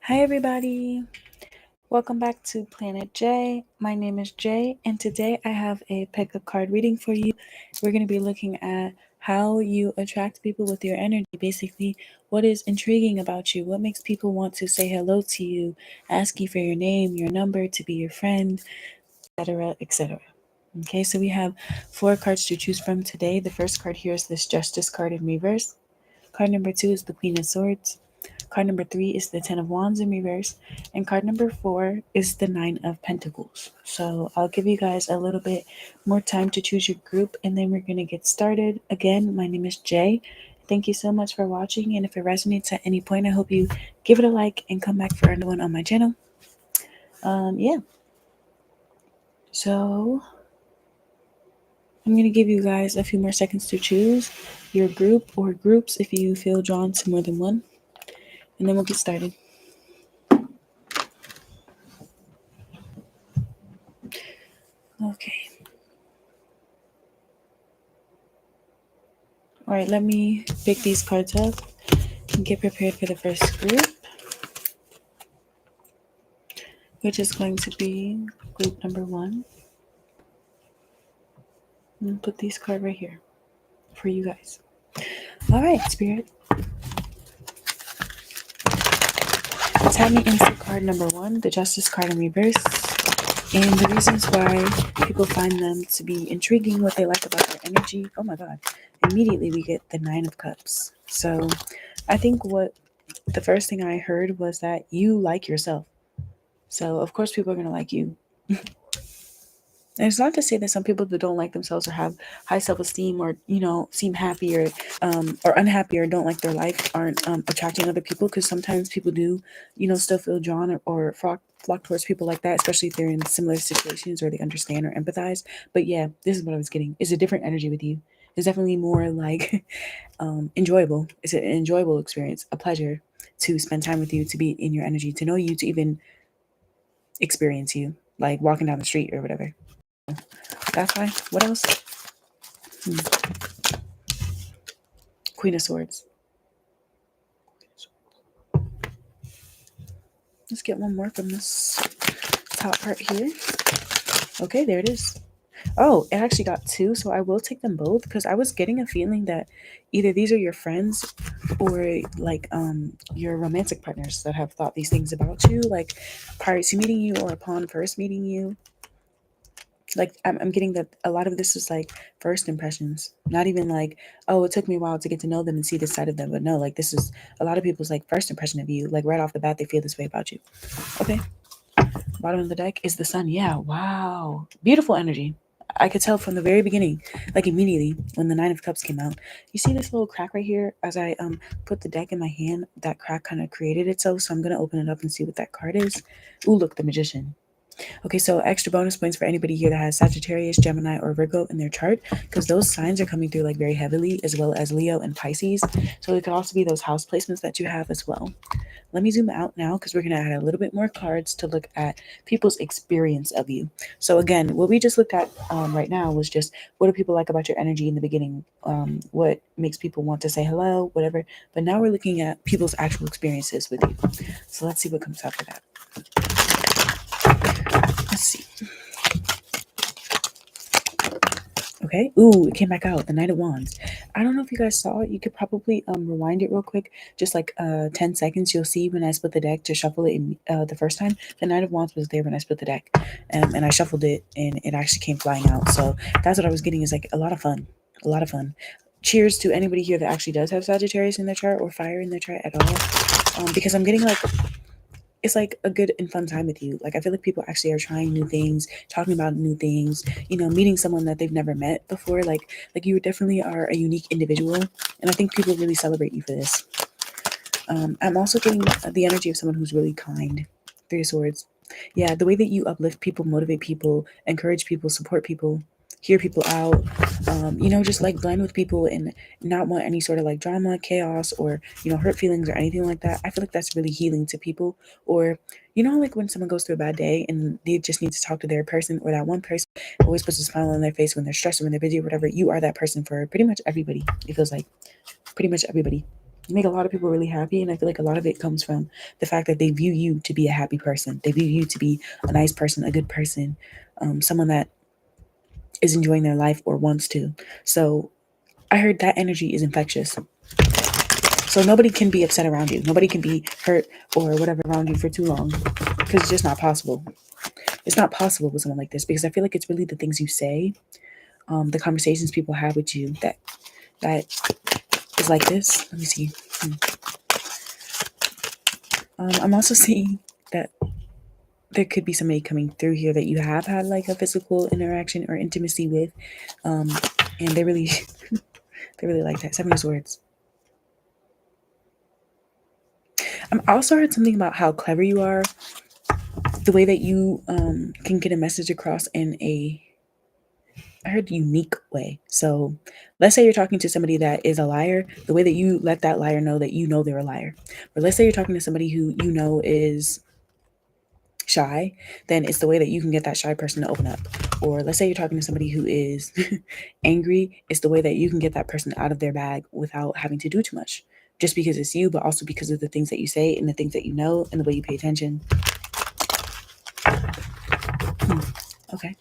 Hi, everybody. Welcome back to Planet J. My name is Jay, and today I have a pick a card reading for you. We're going to be looking at how you attract people with your energy. Basically, what is intriguing about you? What makes people want to say hello to you, ask you for your name, your number, to be your friend, etc., etc. Okay, so we have 4 cards to choose from today. The first card here is this Justice card in reverse. Card number 2 is the Queen of Swords. Card number 3 is the Ten of Wands in reverse. And card number 4 is the Nine of Pentacles. So I'll give you guys a little bit more time to choose your group, and then we're going to get started. Again, my name is Jay. Thank you so much for watching. And if it resonates at any point, I hope you give it a like and come back for another one on my channel. Yeah. So I'm going to give you guys a few more seconds to choose your group or groups if you feel drawn to more than one. And then we'll get started. Okay. All right, let me pick these cards up and get prepared for the first group, which is going to be group number 1. I'm going to put these cards right here for you guys. All right, Spirit. Tap me into card number 1, the Justice card in reverse, and the reasons why people find them to be intriguing, what they like about their energy. Oh my God. Immediately we get the Nine of Cups. So I think what the first thing I heard was that you like yourself. So of course people are going to like you. And it's not to say that some people that don't like themselves or have high self-esteem or, seem happy or unhappy or don't like their life aren't attracting other people, because sometimes people do, still feel drawn or flock towards people like that, especially if they're in similar situations or they understand or empathize. But yeah, this is what I was getting. It's a different energy with you. It's definitely more like enjoyable. It's an enjoyable experience, a pleasure to spend time with you, to be in your energy, to know you, to even experience you, like walking down the street or whatever. That's why. What else? Queen of Swords. Let's get one more from this top part here. Okay, there it is. Oh, it actually got 2, so I will take them both, because I was getting a feeling that either these are your friends or like your romantic partners that have thought these things about you, like prior to meeting you or upon first meeting you. Like I'm getting that a lot of this is like first impressions, not even like, oh, it took me a while to get to know them and see this side of them, but no, like this is a lot of people's like first impression of you, like right off the bat they feel this way about you. Okay, bottom of the deck is the Sun. Yeah, wow, beautiful energy. I could tell from the very beginning, like immediately when the Nine of Cups came out. You see this little crack right here? As I put the deck in my hand, that crack kind of created itself, so I'm gonna open it up and see what that card is. Ooh, look, the Magician. Okay, so extra bonus points for anybody here that has Sagittarius, Gemini, or Virgo in their chart, because those signs are coming through like very heavily, as well as Leo and Pisces. So it could also be those house placements that you have as well. Let me zoom out now, because we're going to add a little bit more cards to look at people's experience of you. So again, what we just looked at right now was just what do people like about your energy in the beginning, what makes people want to say hello, whatever. But now we're looking at people's actual experiences with you. So let's see what comes out for that. Let's see. Okay. Ooh, it came back out. The Knight of Wands. I don't know if you guys saw it. You could probably rewind it real quick. Just like 10 seconds. You'll see when I split the deck to shuffle it the first time. The Knight of Wands was there when I split the deck. And I shuffled it and it actually came flying out. So that's what I was getting, is like a lot of fun. A lot of fun. Cheers to anybody here that actually does have Sagittarius in their chart or fire in their chart at all. Because I'm getting like, it's like a good and fun time with you. Like I feel like people actually are trying new things, talking about new things, meeting someone that they've never met before. Like you definitely are a unique individual, and I think people really celebrate you for this. I'm also getting the energy of someone who's really kind. 3 of Swords. Yeah, the way that you uplift people, motivate people, encourage people, support people, hear people out, just like blend with people and not want any sort of like drama, chaos, or, hurt feelings or anything like that. I feel like that's really healing to people. Or, like when someone goes through a bad day and they just need to talk to their person, or that one person always puts a smile on their face when they're stressed or when they're busy or whatever. You are that person for pretty much everybody. It feels like pretty much everybody. You make a lot of people really happy, and I feel like a lot of it comes from the fact that they view you to be a happy person. They view you to be a nice person, a good person, someone that is enjoying their life or wants to. So I heard that energy is infectious. So nobody can be upset around you. Nobody can be hurt or whatever around you for too long, because it's just not possible. It's not possible with someone like this, because I feel like it's really the things you say, the conversations people have with you that is like this. Let me see. I'm also seeing that there could be somebody coming through here that you have had like a physical interaction or intimacy with, and they really they really like that. 7 of Swords. I also heard something about how clever you are, the way that you can get a message across in a, I heard, unique way. So let's say you're talking to somebody that is a liar, the way that you let that liar know that you know they're a liar. Or let's say you're talking to somebody who you know is shy, then it's the way that you can get that shy person to open up. Or let's say you're talking to somebody who is angry, it's the way that you can get that person out of their bag without having to do too much. Just because it's you, but also because of the things that you say and the things that you know and the way you pay attention. Okay.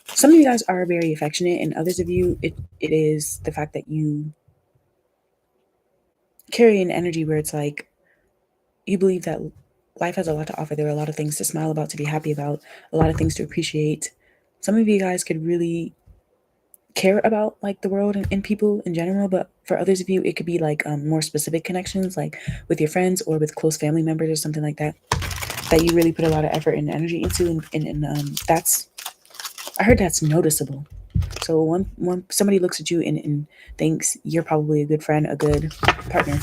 Some of you guys are very affectionate, and others of you, it is the fact that you carry an energy where it's like you believe that life has a lot to offer. There are a lot of things to smile about, to be happy about, a lot of things to appreciate. Some of you guys could really care about like the world and people in general, but for others of you, it could be like more specific connections, like with your friends or with close family members or something like that, that you really put a lot of effort and energy into, and that's, I heard that's noticeable. So one somebody looks at you and thinks you're probably a good friend, a good partner.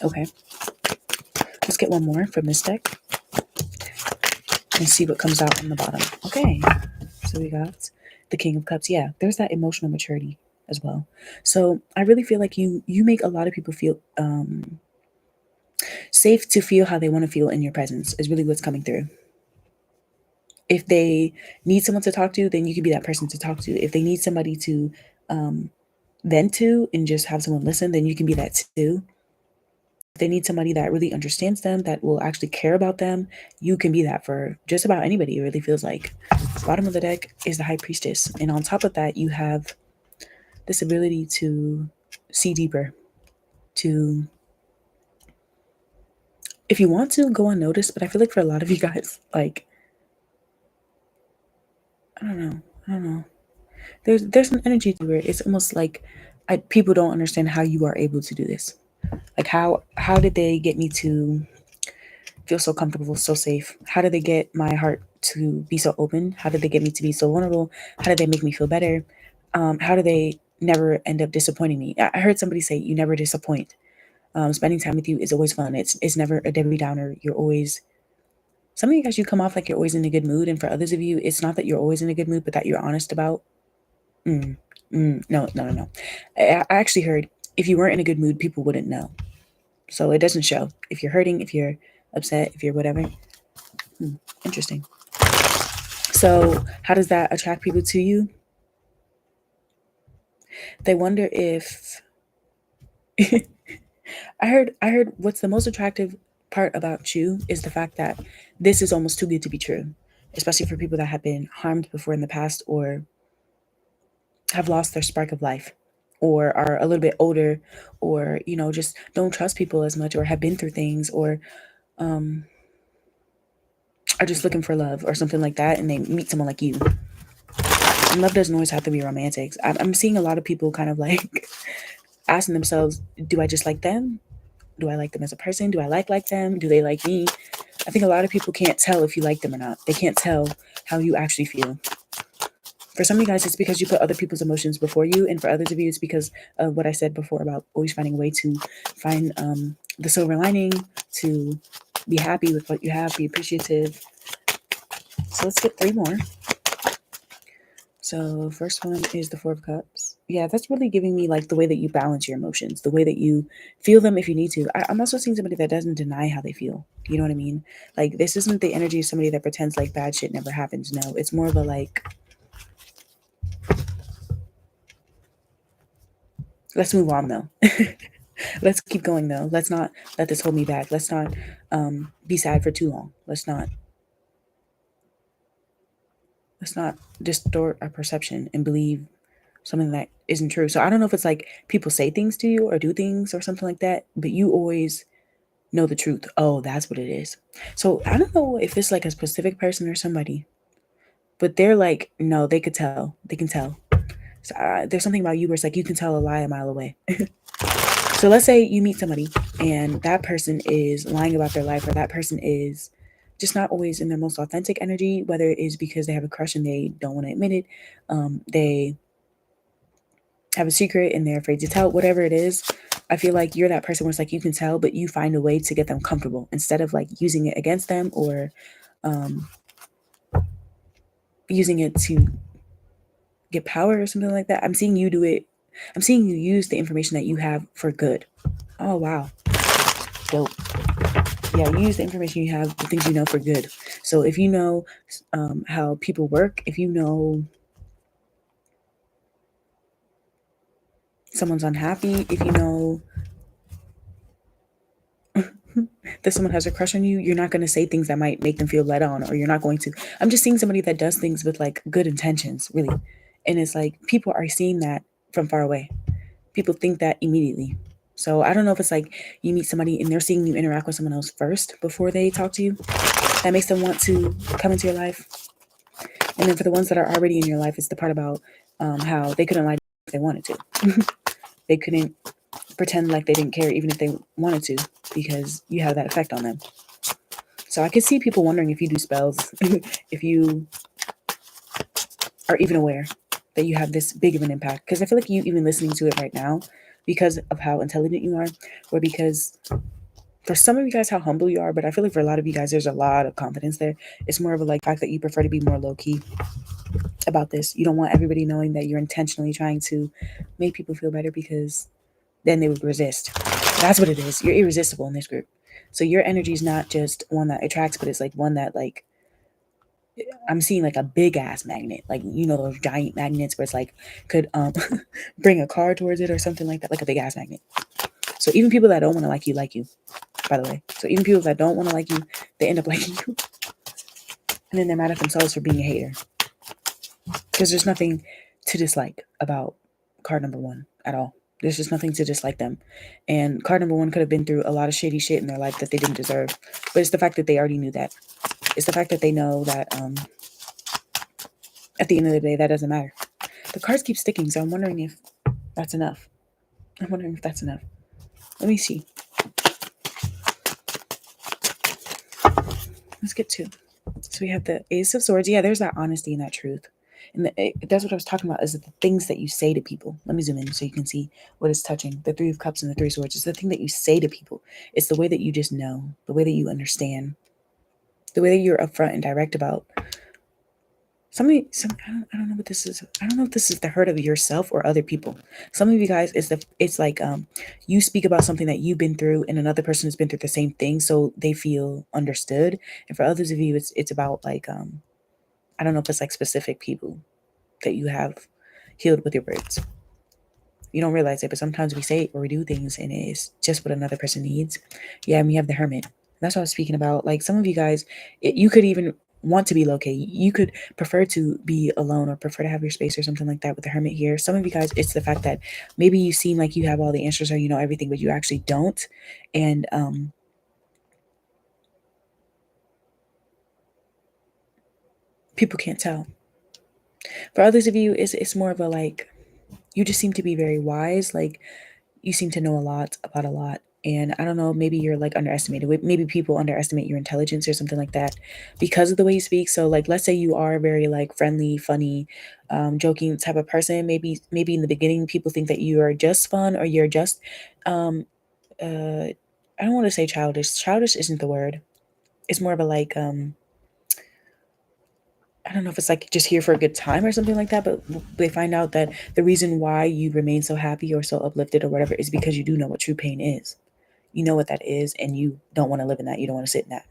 Okay, let's get one more from this deck and see what comes out on the bottom. Okay, so we got the King of Cups. Yeah, there's that emotional maturity as well. So I really feel like you make a lot of people feel safe to feel how they want to feel in your presence, is really what's coming through. If they need someone to talk to, then you can be that person to talk to. If they need somebody to vent to and just have someone listen, then you can be that too. If they need somebody that really understands them, that will actually care about them, you can be that for just about anybody, it really feels like. Bottom of the deck is the High Priestess. And on top of that, you have this ability to see deeper, to, if you want to, go unnoticed. But I feel like for a lot of you guys, like, I don't know. There's an energy to it. It's almost like people don't understand how you are able to do this. Like how did they get me to feel so comfortable, so safe? How did they get my heart to be so open? How did they get me to be so vulnerable? How did they make me feel better? How do they never end up disappointing me? I heard somebody say you never disappoint. Spending time with you is always fun. It's never a Debbie Downer. You're always, some of you guys, you come off like you're always in a good mood, and for others of you, it's not that you're always in a good mood, but that you're honest about. No. I actually heard if you weren't in a good mood, people wouldn't know. So it doesn't show. If you're hurting, if you're upset, if you're whatever. Interesting. So how does that attract people to you? They wonder if I heard what's the most attractive part about you is the fact that this is almost too good to be true, especially for people that have been harmed before in the past, or have lost their spark of life, or are a little bit older, or just don't trust people as much, or have been through things, or um are just looking for love or something like that, and they meet someone like you. And love doesn't always have to be romantic. I'm seeing a lot of people kind of like asking themselves, do I just like them? Do I like them as a person? Do I like them? Do they like me? I think a lot of people can't tell if you like them or not. They can't tell how you actually feel. For some of you guys, it's because you put other people's emotions before you. And for others of you, it's because of what I said before about always finding a way to find the silver lining, to be happy with what you have, be appreciative. So let's get 3 more. So first one is the Four of Cups. Yeah, that's really giving me like the way that you balance your emotions, the way that you feel them if you need to. I'm also seeing somebody that doesn't deny how they feel. You know what I mean? Like, this isn't the energy of somebody that pretends like bad shit never happens. No, it's more of a like, Let's move on though. Let's keep going though. Let's not let this hold me back. Let's not be sad for too long. Let's not distort our perception and believe something that isn't true. So I don't know if it's like people say things to you or do things or something like that, but you always know the truth. Oh, that's what it is. So I don't know if it's like a specific person or somebody, but they're like, no, they could tell. They can tell. So, there's something about you where it's like you can tell a lie a mile away. So let's say you meet somebody and that person is lying about their life, or that person is just not always in their most authentic energy, whether it is because they have a crush and they don't want to admit it, they have a secret and they're afraid to tell, whatever it is. I feel like you're that person where it's like you can tell, but you find a way to get them comfortable instead of like using it against them, or using it to get power or something like that. I'm seeing you do it. I'm seeing you use the information that you have for good. Oh, wow. Dope. Yeah, you use the information you have, the things you know, for good. So if you know how people work, if you know someone's unhappy, if you know that someone has a crush on you, you're not going to say things that might make them feel let on, or you're not going to. I'm just seeing somebody that does things with like good intentions, really. And it's like people are seeing that from far away. People think that immediately. So I don't know if it's like you meet somebody and they're seeing you interact with someone else first before they talk to you. That makes them want to come into your life. And then for the ones that are already in your life, it's the part about how they couldn't lie if they wanted to. They couldn't pretend like they didn't care even if they wanted to, because you have that effect on them. So I could see people wondering if you do spells, if you are even aware that you have this big of an impact. Because I feel like you even listening to it right now, because of how intelligent you are, or because for some of you guys how humble you are, but I feel like for a lot of you guys there's a lot of confidence there. It's more of a like fact that you prefer to be more low key about this. You don't want everybody knowing that you're intentionally trying to make people feel better, because then they would resist. That's what it is. You're irresistible in this group. So your energy is not just one that attracts, but it's like one that like, I'm seeing like a big ass magnet, like you know those giant magnets where it's like could bring a car towards it or something like that, like a big ass magnet. So even people that don't want to like you, by the way. So even people that don't want to like you, they end up liking you, and then they're mad at themselves for being a hater, because there's nothing to dislike about card number one at all. There's just nothing to dislike them. And card number one could have been through a lot of shady shit in their life that they didn't deserve. But it's the fact that they already knew that. It's the fact that they know that at the end of the day, that doesn't matter. The cards keep sticking, so I'm wondering if that's enough. Let me see. Let's get to. So we have the Ace of Swords. Yeah, there's that honesty and that truth. And that's what I was talking about, is the things that you say to people. Let me zoom in so you can see what is touching. The Three of Cups and the Three of Swords. It's the thing that you say to people. It's the way that you just know, the way that you understand, the way that you're upfront and direct about something. I don't know what this is. I don't know if this is the hurt of yourself or other people. Some of you guys, it's like you speak about something that you've been through, and another person has been through the same thing, so they feel understood. And for others of you, it's about like I don't know if it's like specific people that you have healed with your words. You don't realize it, but sometimes we say or we do things and it's just what another person needs. Yeah, and we have the Hermit. That's what I was speaking about. Like some of you guys, you could even want to be low key. You could prefer to be alone or prefer to have your space or something like that with the Hermit here. Some of you guys, it's the fact that maybe you seem like you have all the answers or you know everything, but you actually don't. And people can't tell. For others of you, it's more of a like, you just seem to be very wise. Like you seem to know a lot about a lot. And I don't know, maybe you're like underestimated. Maybe people underestimate your intelligence or something like that because of the way you speak. So like, let's say you are very like friendly, funny, joking type of person. Maybe in the beginning, people think that you are just fun, or you're just, I don't want to say childish. Childish isn't the word. It's more of a like, I don't know if it's like just here for a good time or something like that, but they find out that the reason why you remain so happy or so uplifted or whatever is because you do know what true pain is. You know what that is, and you don't want to live in that. You don't want to sit in that.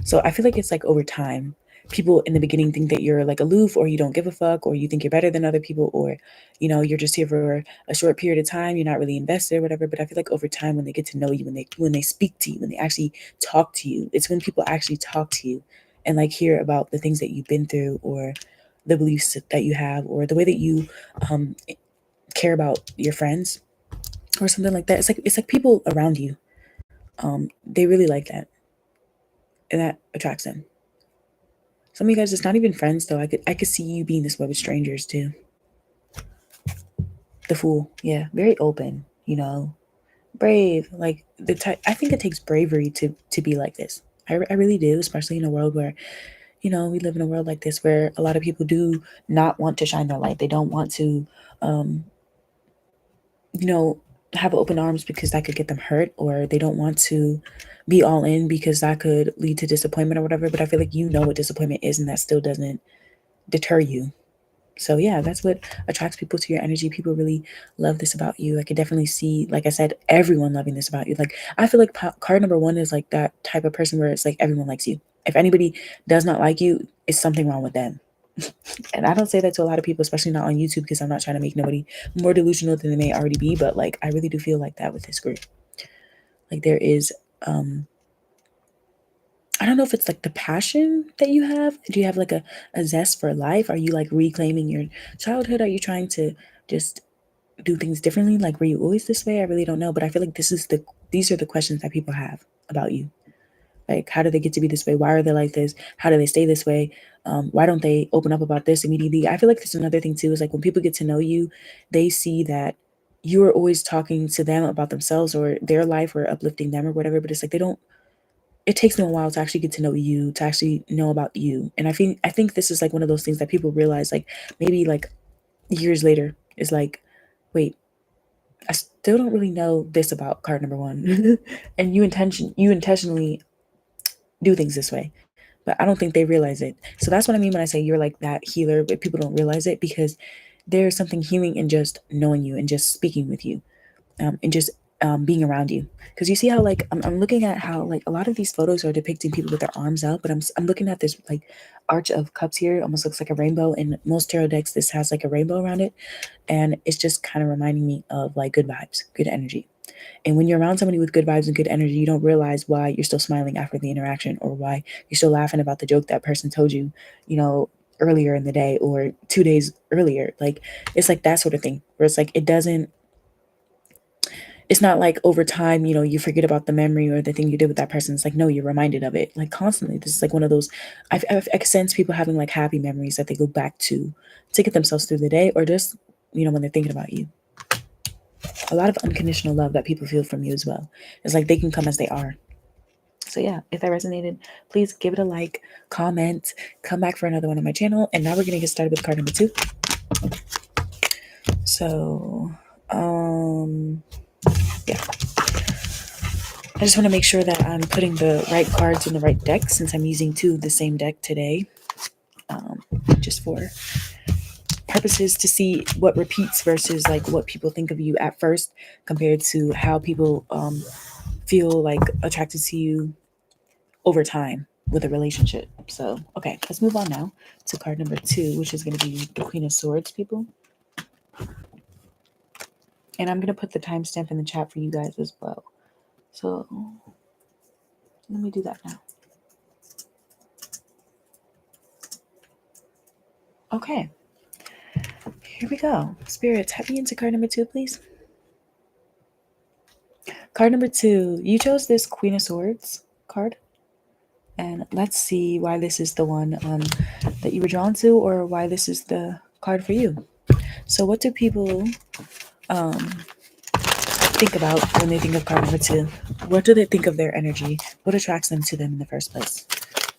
So I feel like it's like over time, people in the beginning think that you're like aloof, or you don't give a fuck, or you think you're better than other people, or you're just here for a short period of time, you're not really invested or whatever. But I feel like over time, when they get to know you, when they speak to you, when they actually talk to you, it's when people actually talk to you and like hear about the things that you've been through, or the beliefs that you have, or the way that you care about your friends or something like that. It's like people around you, they really like that, and that attracts them. Some of you guys, it's not even friends though. I could see you being this way with strangers too. The Fool, yeah, very open, brave. Like the type. I think it takes bravery to be like this. I really do, especially in a world where we live in a world like this where a lot of people do not want to shine their light. They don't want to, um, you know, have open arms because that could get them hurt, or they don't want to be all in because that could lead to disappointment or whatever. But I feel like what disappointment is, and that still doesn't deter you. So yeah, that's what attracts people to your energy. People really love this about you. I could definitely see, like I said, everyone loving this about you. Like I feel like card number one is like that type of person where it's like everyone likes you. If anybody does not like you, it's something wrong with them. And I don't say that to a lot of people, especially not on YouTube, because I'm not trying to make nobody more delusional than they may already be. But like, I really do feel like that with this group. Like there is, I don't know if it's like the passion that you have. Do you have like a zest for life? Are you like reclaiming your childhood? Are you trying to just do things differently? Like, were you always this way? I really don't know. But I feel like these are the questions that people have about you. Like, how do they get to be this way? Why are they like this? How do they stay this way? Why don't they open up about this immediately? I feel like there's another thing too, is like when people get to know you, they see that you are always talking to them about themselves or their life or uplifting them or whatever. But it's like it takes them a while to actually get to know you, to actually know about you. And I think this is like one of those things that people realize, like maybe like years later, is like, wait, I still don't really know this about card number one. And you intentionally do things this way. But I don't think they realize it. So that's what I mean when I say you're like that healer, but people don't realize it, because there's something healing in just knowing you and just speaking with you, and just being around you. Because you see how like I'm looking at how like a lot of these photos are depicting people with their arms out, but I'm looking at this like arch of cups here. It almost looks like a rainbow. In most tarot decks, this has like a rainbow around it, and it's just kind of reminding me of like good vibes, good energy. And when you're around somebody with good vibes and good energy, you don't realize why you're still smiling after the interaction, or why you're still laughing about the joke that person told you, earlier in the day or 2 days earlier. Like it's like that sort of thing where it's like it's not like over time, you forget about the memory or the thing you did with that person. It's like, no, you're reminded of it like constantly. This is like one of those, I can sense people having like happy memories that they go back to get themselves through the day, or just, when they're thinking about you. A lot of unconditional love that people feel from you as well. It's like they can come as they are. So yeah, if that resonated, please give it a like, comment, come back for another one on my channel. And now we're gonna get started with card number 2. So yeah. I just want to make sure that I'm putting the right cards in the right deck, since I'm using 2 of the same deck today. Just for purposes to see what repeats versus like what people think of you at first, compared to how people feel like attracted to you over time with a relationship. So, okay, let's move on now to card number 2, which is going to be the Queen of Swords, people. And I'm going to put the timestamp in the chat for you guys as well. So, let me do that now. Okay, here we go. Spirits, tap me into card number 2, please. Card number 2, you chose this Queen of Swords card. And let's see why this is the one that you were drawn to, or why this is the card for you. So what do people think about when they think of card number 2? What do they think of their energy? What attracts them to them in the first place?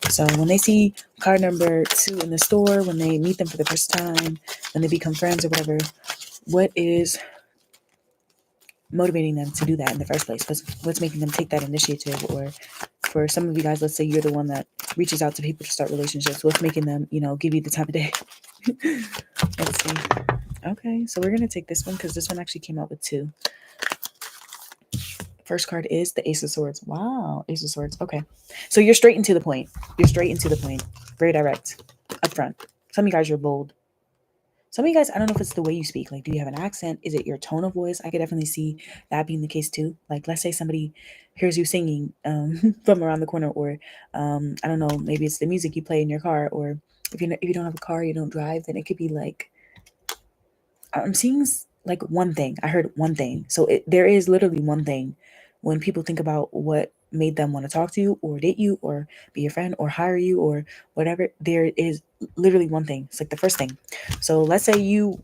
So when they see card number 2 in the store, when they meet them for the first time, when they become friends or whatever, what is motivating them to do that in the first place? What's making them take that initiative? Or for some of you guys, let's say you're the one that reaches out to people to start relationships. What's making them, give you the time of day? Let's see. Okay, so we're going to take this one because this one actually came out with 2. First card is the Ace of Swords. Wow, Ace of Swords. Okay, so you're straight into the point. very direct, upfront. Some of you guys are bold. Some of you guys, I don't know if it's the way you speak. Like, do you have an accent? Is it your tone of voice? I could definitely see that being the case too. Like, let's say somebody hears you singing from around the corner, or I don't know, maybe it's the music you play in your car, or if you don't have a car, you don't drive, then it could be like, I'm seeing like one thing. I heard one thing. So there is literally one thing when people think about what made them want to talk to you or date you or be your friend or hire you or whatever. There is literally one thing. It's like the first thing. So let's say you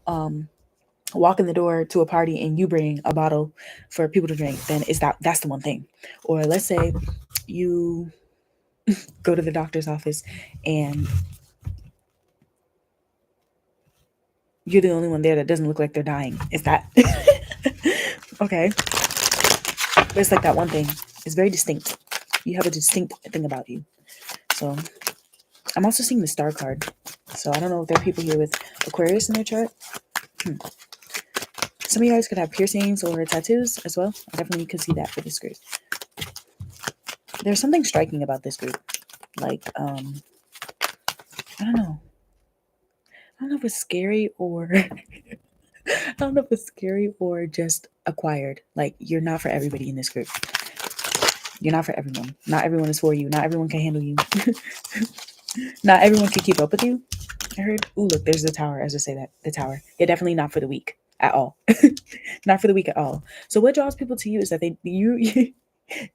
walk in the door to a party and you bring a bottle for people to drink, then that's the one thing. Or let's say you go to the doctor's office and you're the only one there that doesn't look like they're dying. Is that okay? But it's like that one thing. It's very distinct. You have a distinct thing about you. So I'm also seeing the star card. So I don't know if there are people here with Aquarius in their chart. Some of you guys could have piercings or tattoos as well. I definitely could see that for this group. There's something striking about this group. Like, I don't know. I don't know if it's scary or I don't know if it's scary or just acquired. Like, you're not for everybody in this group. You're not for everyone. Not everyone is for you. Not everyone can handle you. Not everyone can keep up with you. I heard, ooh, look, there's the tower. As I say that, the tower. Yeah, definitely not for the weak at all. Not for the weak at all. So what draws people to you is that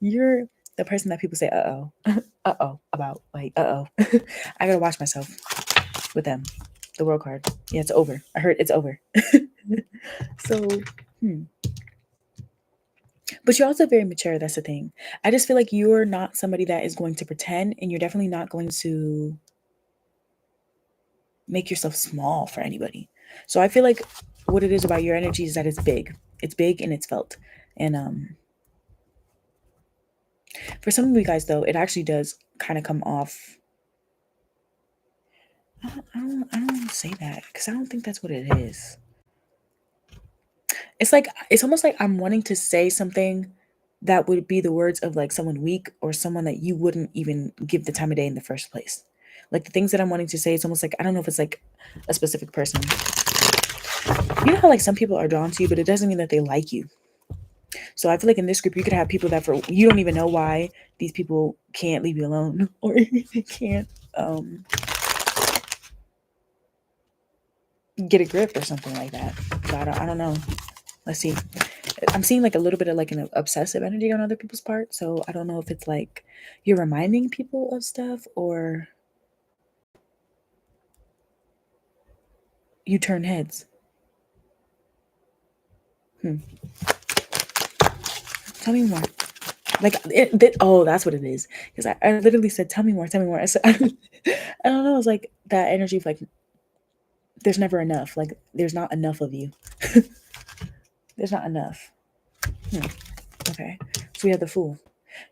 you're the person that people say, about. Like, I gotta watch myself with them. The world card. Yeah, it's over. I heard it's over. So, But you're also very mature. That's the thing. I just feel like you're not somebody that is going to pretend, and you're definitely not going to make yourself small for anybody. So I feel like what it is about your energy is that it's big. It's big and it's felt. And for some of you guys, though, it actually does kind of come off. I don't want to say that because I don't think that's what it is. It's almost like I'm wanting to say something that would be the words of like someone weak or someone that you wouldn't even give the time of day in the first place. Like the things that I'm wanting to say, it's almost like, I don't know if it's like a specific person. You know how like some people are drawn to you, but it doesn't mean that they like you. So I feel like in this group, you could have people that you don't even know why these people can't leave you alone or can't get a grip or something like that. So I don't know. Let's see. I'm seeing like a little bit of like an obsessive energy on other people's part. So I don't know if it's like you're reminding people of stuff or you turn heads. Tell me more. Like, that's what it is. Because I literally said, tell me more, tell me more. I said, I don't know. It's like that energy of like, there's never enough. Like, there's not enough of you. There's not enough. Okay. So we have the Fool.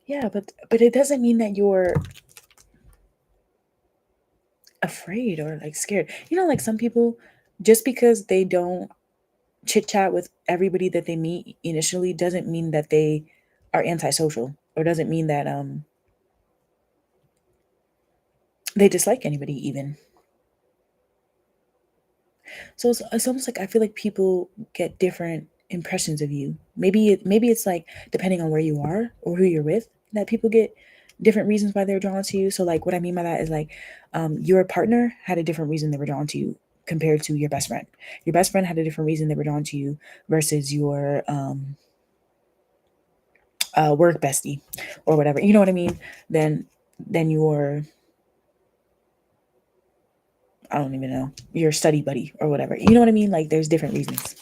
Yeah, but it doesn't mean that you're afraid or like scared. You know, like some people, just because they don't chit chat with everybody that they meet initially doesn't mean that they are antisocial or doesn't mean that they dislike anybody even. So it's almost like I feel like people get different impressions of you. Maybe it's like depending on where you are or who you're with, that people get different reasons why they're drawn to you. So like what I mean by that is like your partner had a different reason they were drawn to you compared to your best friend. Your best friend had a different reason they were drawn to you versus your work bestie or whatever. You know what I mean? Then your, I don't even know, your study buddy or whatever. You know what I mean? Like there's different reasons.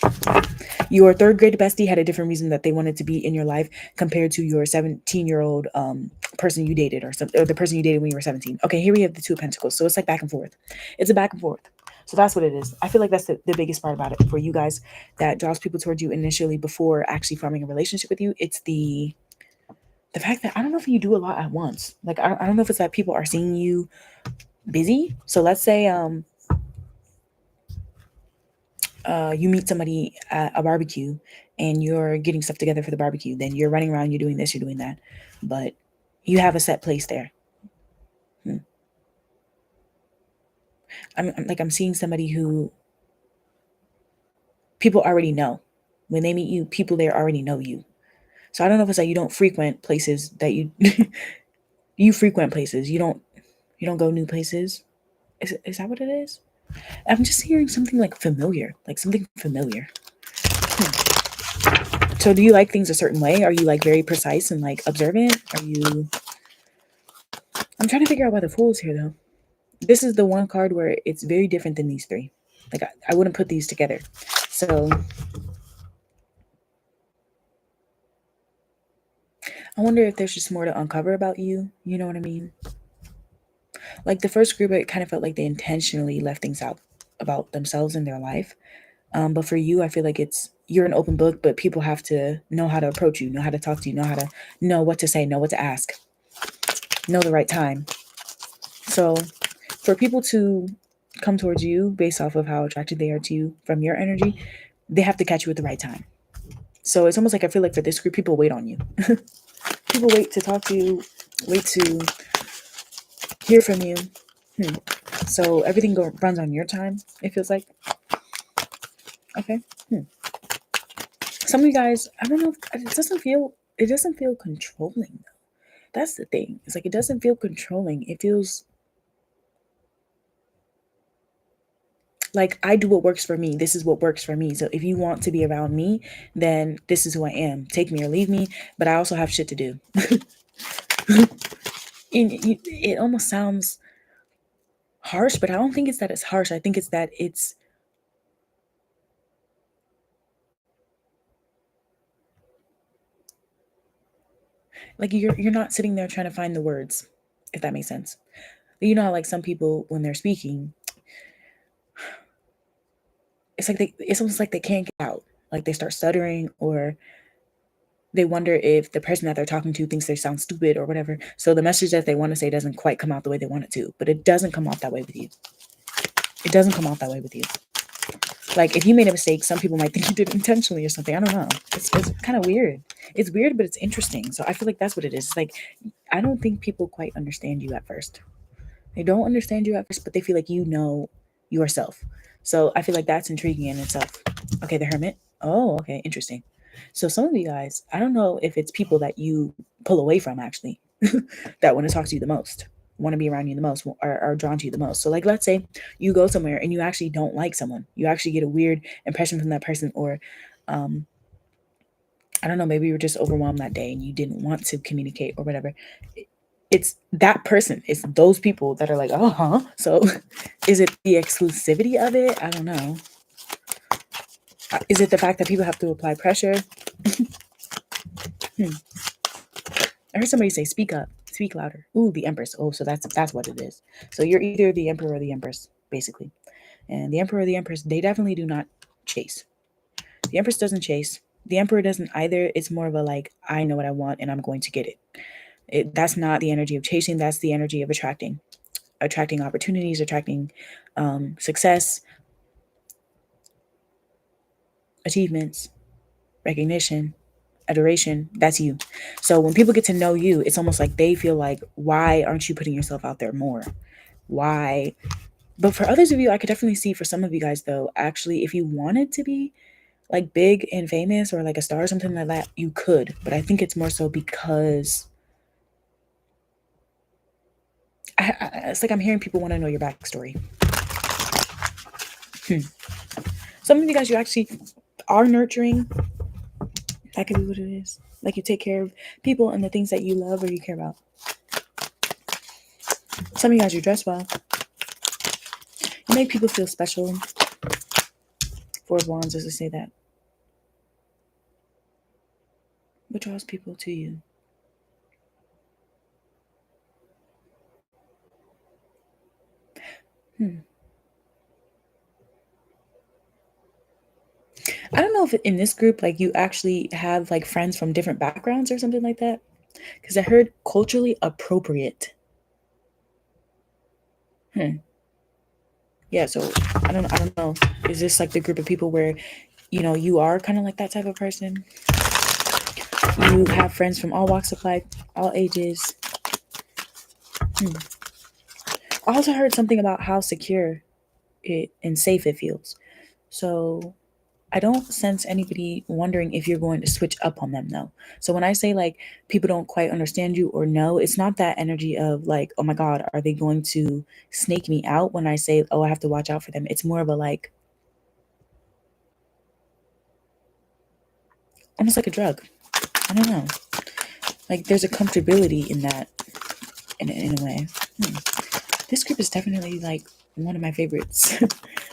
Your third grade bestie had a different reason that they wanted to be in your life compared to your 17-year-old person you dated or the person you dated when you were 17. Okay, here we have the Two of Pentacles. So it's like back and forth. It's a back and forth. So that's what it is. I feel like that's the biggest part about it for you guys that draws people towards you initially before actually forming a relationship with you. It's the fact that I don't know if you do a lot at once. Like I don't know if it's that people are seeing you busy. So let's say you meet somebody at a barbecue and you're getting stuff together for the barbecue. Then you're running around, you're doing this, you're doing that, but you have a set place there. I'm seeing somebody who people already know. When they meet you, people there already know you. So I don't know if it's like you don't frequent places that you you frequent places. You don't go new places. Is that what it is? I'm just hearing something like familiar, like something familiar. So do you like things a certain way? Are you like very precise and like observant? Are you I'm trying to figure out why the fool is here though. This is the one card where it's very different than these three. Like I wouldn't put these together. So I wonder if there's just more to uncover about you. You know what I mean? Like the first group, it kind of felt like they intentionally left things out about themselves and their life. But for you, I feel like you're an open book, but people have to know how to approach you, know how to talk to you, know how to know what to say, know what to ask, know the right time. So for people to come towards you based off of how attracted they are to you from your energy, they have to catch you at the right time. So it's almost like I feel like for this group, people wait on you. People wait to talk to you, wait to hear from you. So everything runs on your time, it feels like. Okay. Some of you guys, I don't know, it doesn't feel controlling though. That's the thing. It's like it doesn't feel controlling. It feels like I do what works for me. This is what works for me. So if you want to be around me, then this is who I am. Take me or leave me, but I also have shit to do. It almost sounds harsh, but I don't think it's that it's harsh. I think it's that it's like you're not sitting there trying to find the words, if that makes sense. You know how like some people when they're speaking, it's almost like they can't get out. Like they start stuttering or they wonder if the person that they're talking to thinks they sound stupid or whatever. So the message that they want to say doesn't quite come out the way they want it to. But it doesn't come off that way with you. It doesn't come off that way with you. Like if you made a mistake, some people might think you did it intentionally or something. I don't know. It's kind of weird. It's weird, but it's interesting. So I feel like that's what it is. It's like I don't think people quite understand you at first. They don't understand you at first, but they feel like you know yourself. So I feel like that's intriguing in itself. Okay, the Hermit. Oh, okay, interesting. So some of you guys, I don't know if it's people that you pull away from actually, that want to talk to you the most, want to be around you the most, are drawn to you the most. So like, let's say you go somewhere and you actually don't like someone, you actually get a weird impression from that person, or I don't know, maybe you were just overwhelmed that day and you didn't want to communicate or whatever. It's that person. It's those people that are like, oh, huh. So is it the exclusivity of it? I don't know. Is it the fact that people have to apply pressure? I heard somebody say, speak up, speak louder. Ooh, the Empress. Oh, so that's what it is. So you're either the Emperor or the Empress, basically. And the Emperor or the Empress, they definitely do not chase. The Empress doesn't chase. The Emperor doesn't either. It's more of a like, I know what I want and I'm going to get it. That's not the energy of chasing. That's the energy of attracting opportunities, attracting success, achievements, recognition, adoration. That's you. So when people get to know you, it's almost like they feel like, why aren't you putting yourself out there more? Why? But for others of you, I could definitely see for some of you guys though, actually, if you wanted to be like big and famous or like a star or something like that, you could. But I think it's more so because it's like I'm hearing people want to know your backstory. Some of you guys, you actually are nurturing. That could be what it is. Like you take care of people and the things that you love or you care about. Some of you guys, you dress well. You make people feel special. Four of Wands doesn't say that. What draws people to you? I don't know if in this group, like you actually have like friends from different backgrounds or something like that. Because I heard culturally appropriate. Yeah, so I don't know. Is this like the group of people where, you are kind of like that type of person? You have friends from all walks of life, all ages. I also heard something about how secure it and safe it feels. So I don't sense anybody wondering if you're going to switch up on them though. So when I say like people don't quite understand you or no, it's not that energy of like, oh my God, are they going to snake me out when I say, oh, I have to watch out for them? It's more of a like, almost like a drug. I don't know. Like there's a comfortability in that in a way. This group is definitely like one of my favorites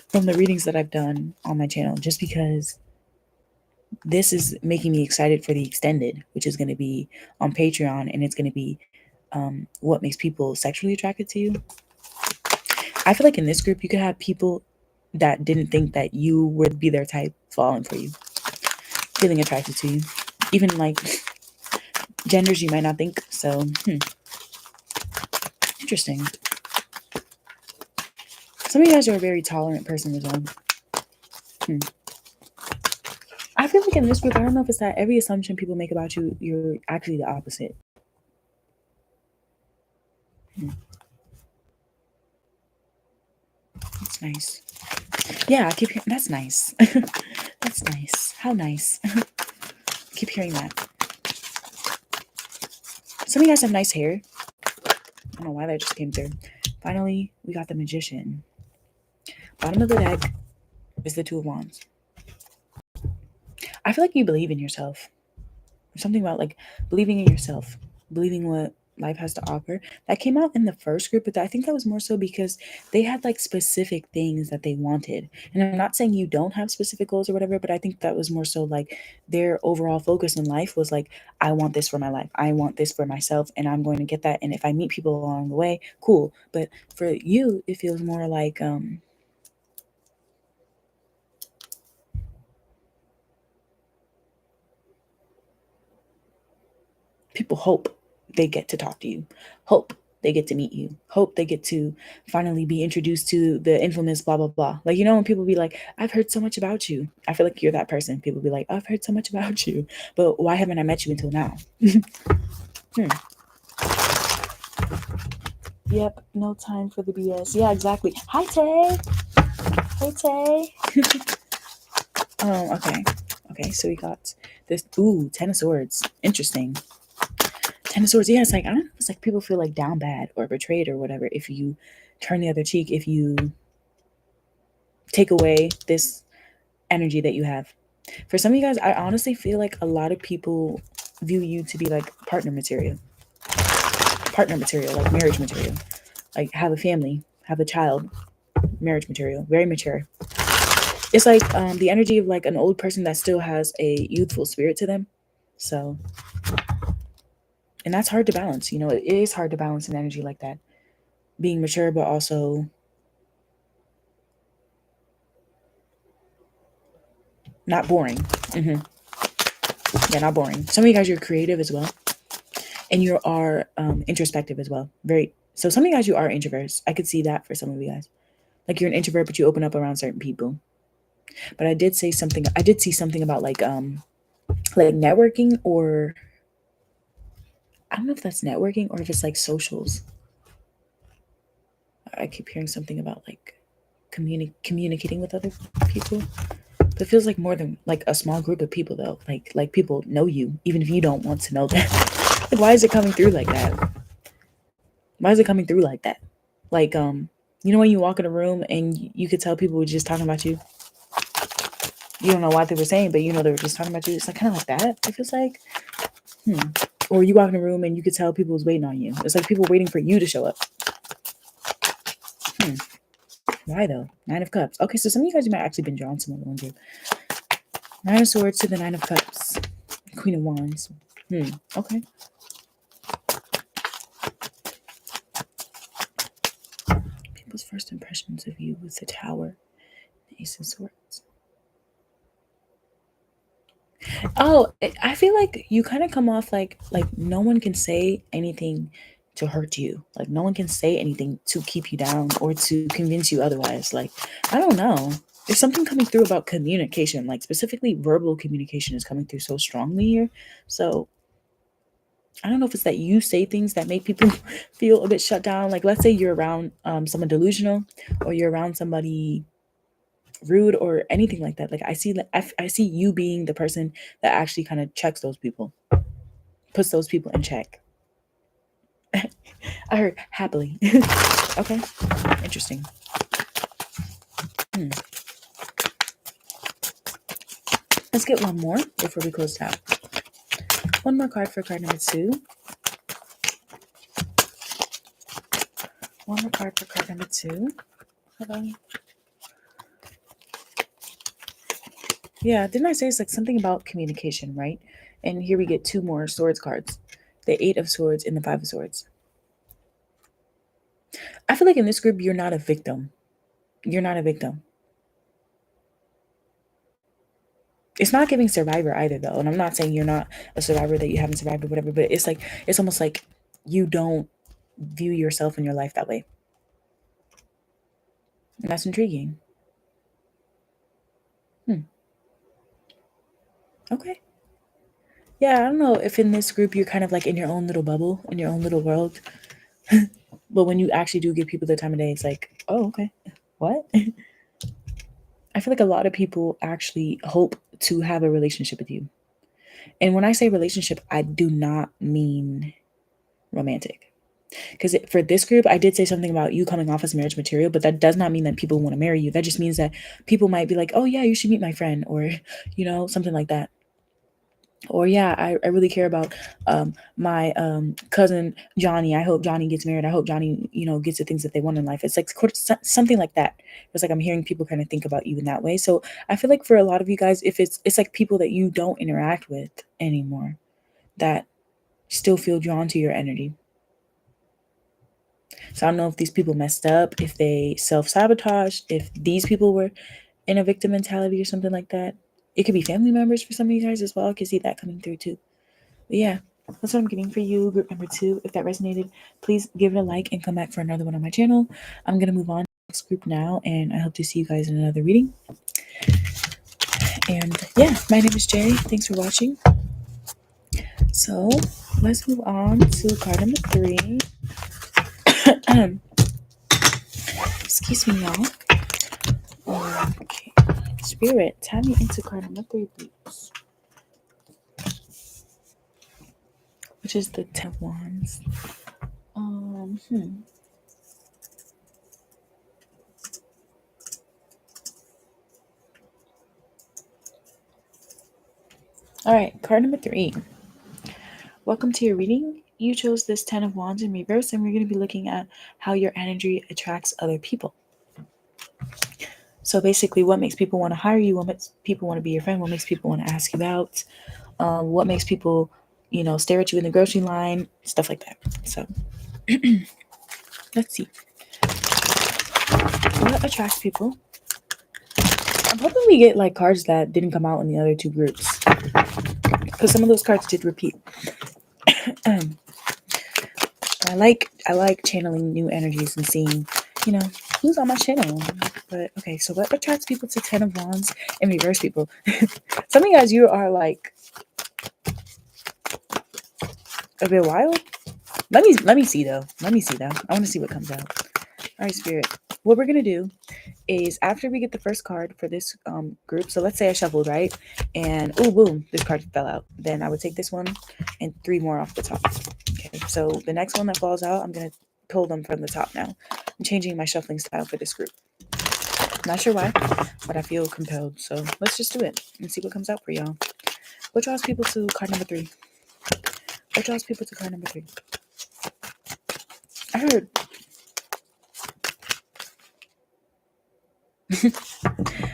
from the readings that I've done on my channel, just because this is making me excited for the extended, which is going to be on Patreon, and it's going to be what makes people sexually attracted to you. I feel like in this group, you could have people that didn't think that you would be their type falling for you, feeling attracted to you, even like genders you might not think. So, interesting. Some of you guys are a very tolerant person as well. I feel like in this group, I don't know if it's that every assumption people make about you, you're actually the opposite. That's nice. Yeah, I keep hearing that's nice. That's nice. How nice. I keep hearing that. Some of you guys have nice hair. I don't know why that just came through. Finally, we got the Magician. Bottom of the deck is the Two of Wands. I feel like you believe in yourself. There's something about like believing in yourself, believing what life has to offer. That came out in the first group, but I think that was more so because they had like specific things that they wanted. And I'm not saying you don't have specific goals or whatever, but I think that was more so like their overall focus in life was like, I want this for my life. I want this for myself, and I'm going to get that. And if I meet people along the way, cool. But for you, it feels more like people hope they get to talk to you, hope they get to meet you, hope they get to finally be introduced to the infamous blah blah blah. Like, you know, when people be like, I've heard so much about you, I feel like you're that person. People be like, I've heard so much about you, but why haven't I met you until now? Yep, no time for the BS. Yeah, exactly. Hi Tay. Hey Tay. Okay, so we got this. Ooh, Ten of Swords. Interesting. Ten of Swords. Yeah, it's like, I don't know, it's like people feel like down bad or betrayed or whatever if you turn the other cheek, if you take away this energy that you have. For some of you guys, I honestly feel like a lot of people view you to be like partner material, like marriage material, like have a family, have a child, marriage material, very mature. It's like the energy of like an old person that still has a youthful spirit to them. So, and that's hard to balance. You know, it is hard to balance an energy like that, being mature but also not boring. Yeah, not boring. Some of you guys, you're creative as well, and you are introspective as well. Very. So some of you guys, you are introverts. I could see that for some of you guys. Like you're an introvert, but you open up around certain people. But I did say something. I did see something about like networking, or I don't know if that's networking or if it's like socials. I keep hearing something about like communicating with other people. But it feels like more than like a small group of people though. Like people know you, even if you don't want to know them. Like, why is it coming through like that? Why is it coming through like that? Like you know when you walk in a room and you could tell people were just talking about you. You don't know what they were saying, but you know they were just talking about you. It's like kind of like that. It feels like, or you walk in a room and you could tell people was waiting on you. It's like people waiting for you to show up. Why though? Nine of Cups. Okay, so some of you guys might actually been drawn to someone one group. Nine of Swords to the Nine of Cups. Queen of Wands. Okay. People's first impressions of you with the Tower. Ace of Swords. Oh, I feel like you kind of come off like no one can say anything to hurt you. Like no one can say anything to keep you down or to convince you otherwise. Like, I don't know. There's something coming through about communication, like specifically verbal communication is coming through so strongly here. So I don't know if it's that you say things that make people feel a bit shut down. Like, let's say you're around someone delusional, or you're around somebody rude or anything like that. Like, I see that I see you being the person that actually kind of checks those people, puts those people in check. I heard happily. Okay, interesting. Let's get one more before we close it out. One more card for card number 2. One more card for card number 2. Hold on. Yeah, didn't I say it's like something about communication, right? And here we get 2 more swords cards. The 8 of swords and the 5 of swords. I feel like in this group, you're not a victim. You're not a victim. It's not giving survivor either, though. And I'm not saying you're not a survivor, that you haven't survived or whatever, but it's like, it's almost like you don't view yourself in your life that way. And that's intriguing. Okay. Yeah, I don't know if in this group you're kind of like in your own little bubble, in your own little world. But when you actually do give people the time of day, it's like, oh, okay. What? I feel like a lot of people actually hope to have a relationship with you. And when I say relationship, I do not mean romantic. Because for this group, I did say something about you coming off as marriage material, but that does not mean that people want to marry you. That just means that people might be like, oh, yeah, you should meet my friend, or, something like that. Or, yeah, I really care about my cousin Johnny. I hope Johnny gets married. I hope Johnny, gets the things that they want in life. It's like something like that. It's like I'm hearing people kind of think about you in that way. So I feel like for a lot of you guys, if it's like people that you don't interact with anymore, that still feel drawn to your energy. So I don't know if these people messed up, if they self-sabotaged, if these people were in a victim mentality or something like that. It could be family members for some of you guys as well. I can see that coming through too. But yeah, that's what I'm getting for you, group number 2. If that resonated, please give it a like and come back for another one on my channel. I'm going to move on to the next group now, and I hope to see you guys in another reading. And yeah, my name is Jay. Thanks for watching. So let's move on to card number 3. Excuse me, y'all. Okay. Spirit, tie me into card number 3, please. Which is the 10 of Wands. All right, card number 3. Welcome to your reading. You chose this 10 of Wands in reverse, and we're going to be looking at how your energy attracts other people. So basically, what makes people want to hire you, what makes people want to be your friend, what makes people want to ask you out, what makes people, stare at you in the grocery line, stuff like that. So let's see. What attracts people? I'm hoping we get like cards that didn't come out in the other 2 groups, because some of those cards did repeat. I like channeling new energies and seeing, who's on my channel. But okay, so what attracts people to 10 of Wands and reverse people? Some of you guys, you are like a bit wild. Let me see though. I want to see what comes out. All right, Spirit. What we're gonna do is, after we get the first card for this group, so let's say I shuffled, right? And oh, boom, this card fell out. Then I would take this one and 3 more off the top. Okay, so the next one that falls out, I'm gonna pull them from the top now. I'm changing my shuffling style for this group. Not sure why, but I feel compelled. So let's just do it and see what comes out for y'all. What draws people to card number 3? What draws people to card number 3? I heard.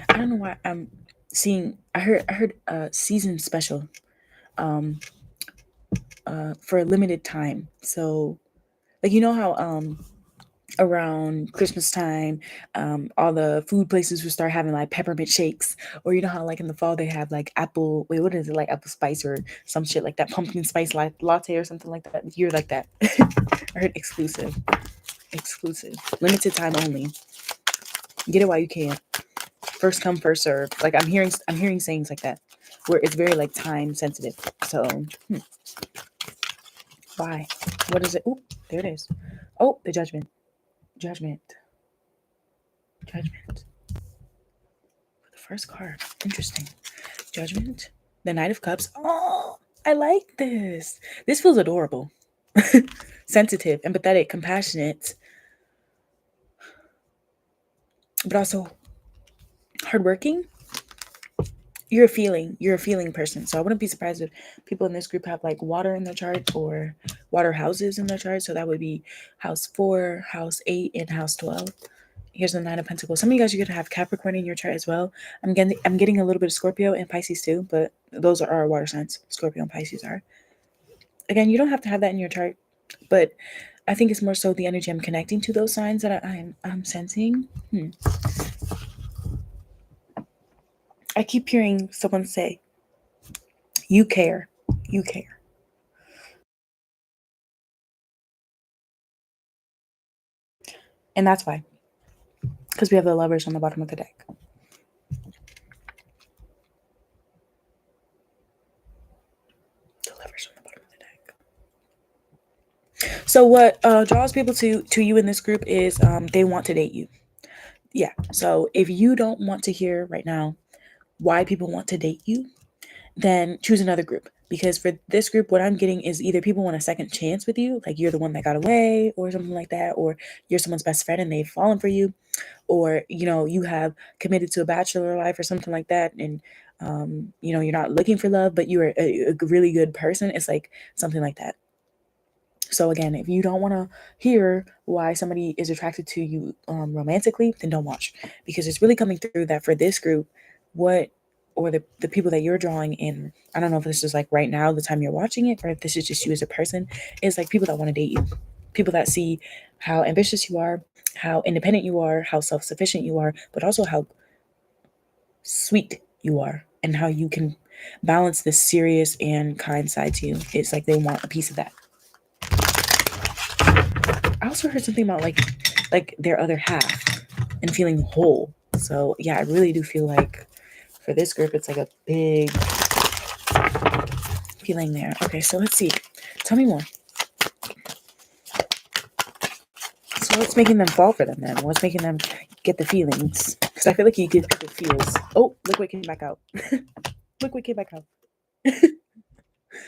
I don't know why I'm seeing. I heard a season special, for a limited time. So, like, how around Christmas time, all the food places will start having like peppermint shakes, or how like in the fall they have like apple. Wait, what is it, like apple spice or some shit like that, pumpkin spice latte or something like that. You're like that. I heard exclusive, limited time only. Get it while you can. First come, first serve. Like I'm hearing sayings like that, where it's very like time sensitive. So Why? What is it? Oh, there it is. Oh, the judgment. Judgment. Judgment. The first card. Interesting. Judgment. The Knight of Cups. Oh, I like this. This feels adorable. Sensitive, empathetic, compassionate, but also hardworking. You're a feeling person. So I wouldn't be surprised if people in this group have like water in their chart or water houses in their chart. So that would be house 4, house 8, and house 12. Here's the 9 of Pentacles. Some of you guys are gonna have Capricorn in your chart as well. I'm getting a little bit of Scorpio and Pisces too, but those are our water signs. Scorpio and Pisces are. Again, you don't have to have that in your chart, but I think it's more so the energy I'm connecting to those signs that I'm sensing. I keep hearing someone say, "You care, you care." And that's why, because we have the Lovers on the bottom of the deck. The Lovers on the bottom of the deck. So what draws people to you in this group is they want to date you. Yeah. So if you don't want to hear right now why people want to date you, then choose another group. Because for this group, what I'm getting is either people want a second chance with you, like you're the one that got away or something like that, or you're someone's best friend and they've fallen for you, or you have committed to a bachelor life or something like that, and you're not looking for love, but you're a really good person. It's like something like that. So again, if you don't want to hear why somebody is attracted to you romantically, then don't watch, because it's really coming through that for this group, the people that you're drawing in, I don't know if this is like right now, the time you're watching it, or if this is just you as a person, is like people that want to date you, people that see how ambitious you are, how independent you are, how self-sufficient you are, but also how sweet you are and how you can balance this serious and kind side to you. It's like they want a piece of that. I also heard something about like their other half and feeling whole. So yeah, I really do feel like for this group, it's like a big feeling there. Okay, so let's see. Tell me more. So what's making them fall for them then? What's making them get the feelings? Because I feel like you give people feels. Oh, look what came back out. Look what came back out.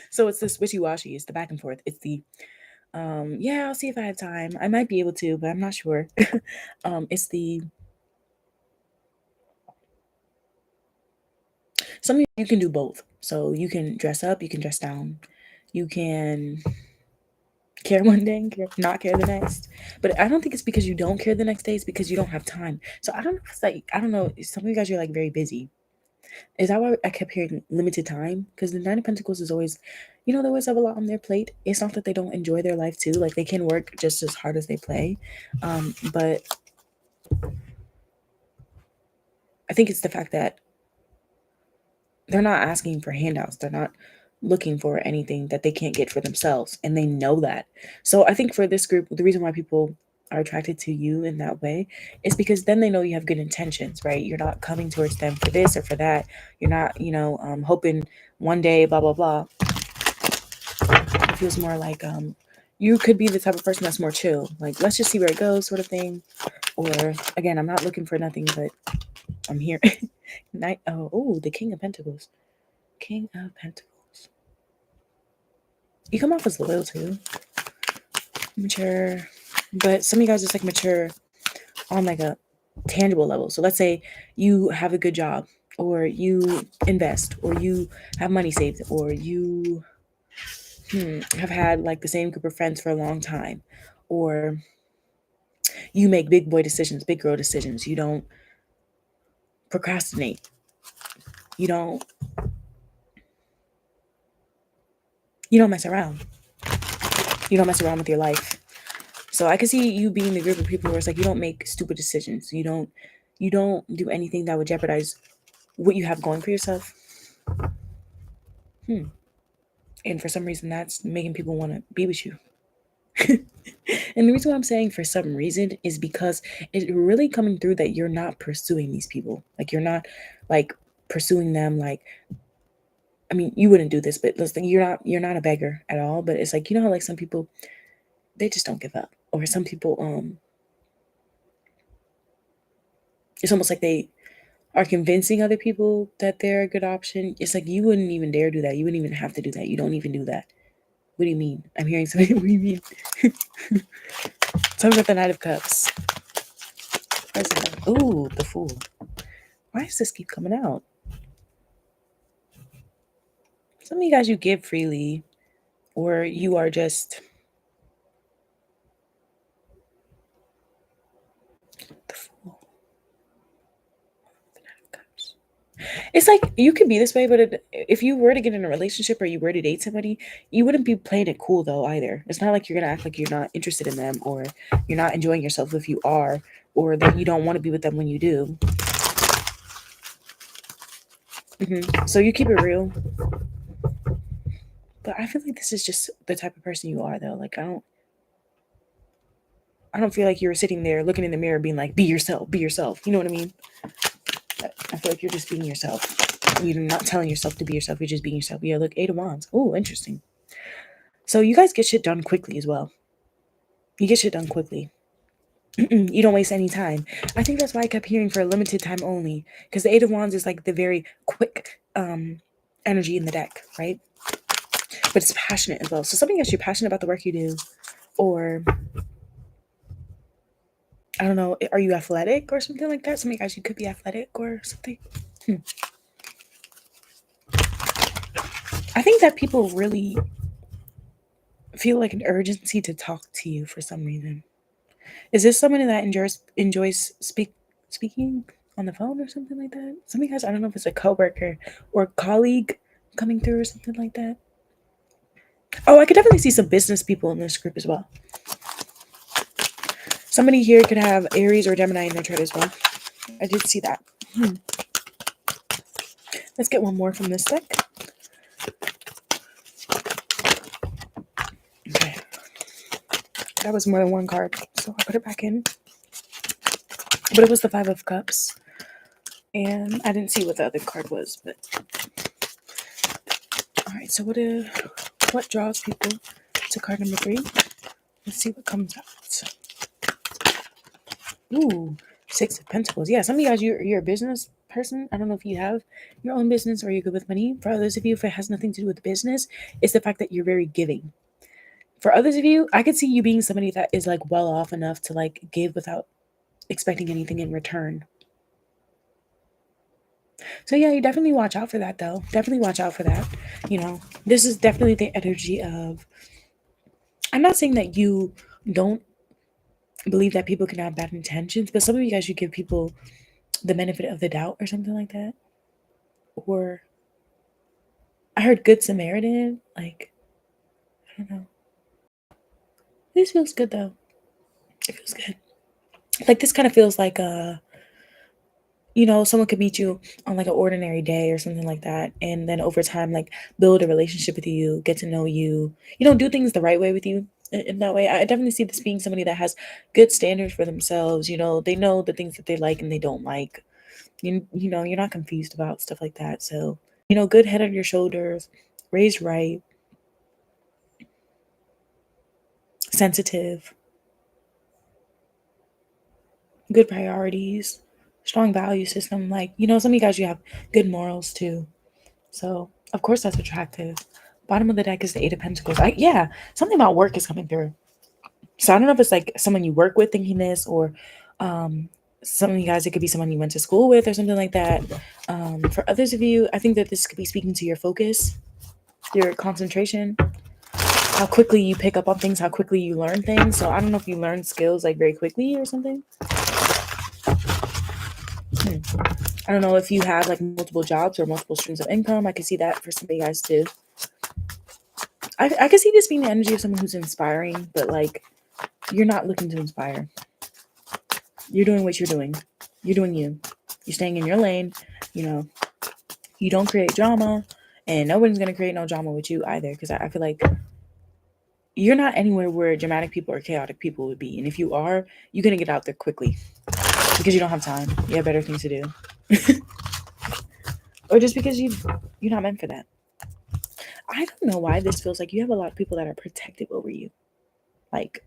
So it's this wishy-washy. It's the back and forth. It's the yeah, I'll see if I have time. I might be able to, but I'm not sure. It's the some of you can do both. So you can dress up, you can dress down, you can care one day and not care the next. But I don't think it's because you don't care the next day, it's because you don't have time. So I don't know if it's like, I don't know, some of you guys are like very busy. Is that why I kept hearing limited time? Because the Nine of Pentacles is always, they always have a lot on their plate. It's not that they don't enjoy their life too. Like they can work just as hard as they play. But I think it's the fact that they're not asking for handouts. They're not looking for anything that they can't get for themselves. And they know that. So I think for this group, the reason why people are attracted to you in that way is because then they know you have good intentions, right? You're not coming towards them for this or for that. You're not, hoping one day, blah, blah, blah. It feels more like you could be the type of person that's more chill. Like, let's just see where it goes sort of thing. Or again, I'm not looking for nothing, but I'm here. The King of Pentacles. King of Pentacles. You come off as loyal too. Mature. But some of you guys just like mature on like a tangible level. So let's say you have a good job, or you invest, or you have money saved, or you have had like the same group of friends for a long time, or you make big boy decisions, big girl decisions. You don't procrastinate. You don't mess around. You don't mess around with your life. So I could see you being the group of people where it's like you don't make stupid decisions. You don't do anything that would jeopardize what you have going for yourself. And for some reason that's making people want to be with you. And the reason why I'm saying for some reason is because it's really coming through that you're not pursuing these people. Like you're not like pursuing them like I mean, you wouldn't do this, but listen, you're not a beggar at all. But it's like, you know how like some people, they just don't give up, or some people it's almost like they are convincing other people that they're a good option. It's like you wouldn't even dare do that. You wouldn't even have to do that. You don't even do that. What do you mean? I'm hearing something. What do you mean? Tell me about the Knight of Cups. Where's it? Ooh, the Fool. Why does this keep coming out? Some of you guys, you give freely, or you are just the Fool. The Knight of Cups. It's like you could be this way, but if you were to get in a relationship or you were to date somebody, you wouldn't be playing it cool though either. It's not like you're gonna act like you're not interested in them, or you're not enjoying yourself if you are, or that you don't want to be with them when you do. So you keep it real. But I feel like this is just the type of person you are though. Like I don't feel like you're sitting there looking in the mirror being like, be yourself, be yourself. You know what I mean? I feel like you're just being yourself. You're not telling yourself to be yourself. You're just being yourself. Yeah, look, 8 of Wands. Oh, interesting. So you guys get shit done quickly as well. You get shit done quickly. You don't waste any time. I think that's why I kept hearing for a limited time only. Because the 8 of Wands is like the very quick energy in the deck, right? But it's passionate as well. So something else, you're passionate about the work you do. Or I don't know, are you athletic or something like that? Some of you guys, you could be athletic or something. I think that people really feel like an urgency to talk to you for some reason. Is this somebody that enjoys speaking on the phone or something like that? Some of you guys, I don't know if it's a coworker or colleague coming through or something like that. Oh, I could definitely see some business people in this group as well. Somebody here could have Aries or Gemini in their chart as well. I did see that. Let's get one more from this deck. Okay. That was more than one card, so I put it back in. But it was the 5 of Cups. And I didn't see what the other card was, but... Alright, so what draws people to card number 3? Let's see what comes out. Ooh, 6 of Pentacles. Yeah, some of you guys, you're a business person. I don't know if you have your own business or you're good with money. For others of you, if it has nothing to do with business, it's the fact that you're very giving. For others of you, I could see you being somebody that is like well off enough to like give without expecting anything in return. So yeah, you definitely watch out for that though. Definitely watch out for that. You know, this is definitely the energy of, I'm not saying that you don't believe that people can have bad intentions, but some of you guys should give people the benefit of the doubt or something like that. Or I heard Good Samaritan, like, I don't know. This feels good though. It feels good. Like this kind of feels like you know, someone could meet you on like an ordinary day or something like that, and then over time like build a relationship with you, get to know you, you know, do things the right way with you. In that way, I definitely see this being somebody that has good standards for themselves. You know, they know the things that they like and they don't like. You know, you're not confused about stuff like that. So, you know, good head on your shoulders, raised right, sensitive, good priorities, strong value system. Like, you know, some of you guys, you have good morals too. So, of course, that's attractive. Bottom of the deck is the 8 of Pentacles. Yeah, something about work is coming through. So I don't know if it's like someone you work with thinking this, or some of you guys, it could be someone you went to school with or something like that. For others of you, I think that this could be speaking to your focus, your concentration, how quickly you pick up on things, how quickly you learn things. So I don't know if you learn skills like very quickly or something. I don't know if you have like multiple jobs or multiple streams of income. I can see that for some of you guys too. I can see this being the energy of someone who's inspiring, but like you're not looking to inspire. You're doing what you're doing. You're doing you. You're staying in your lane. You know, you don't create drama, and nobody's going to create no drama with you either, because I feel like you're not anywhere where dramatic people or chaotic people would be. And if you are, you're going to get out there quickly because you don't have time. You have better things to do. Or just because you're not meant for that. I don't know why this feels like you have a lot of people that are protective over you. Like,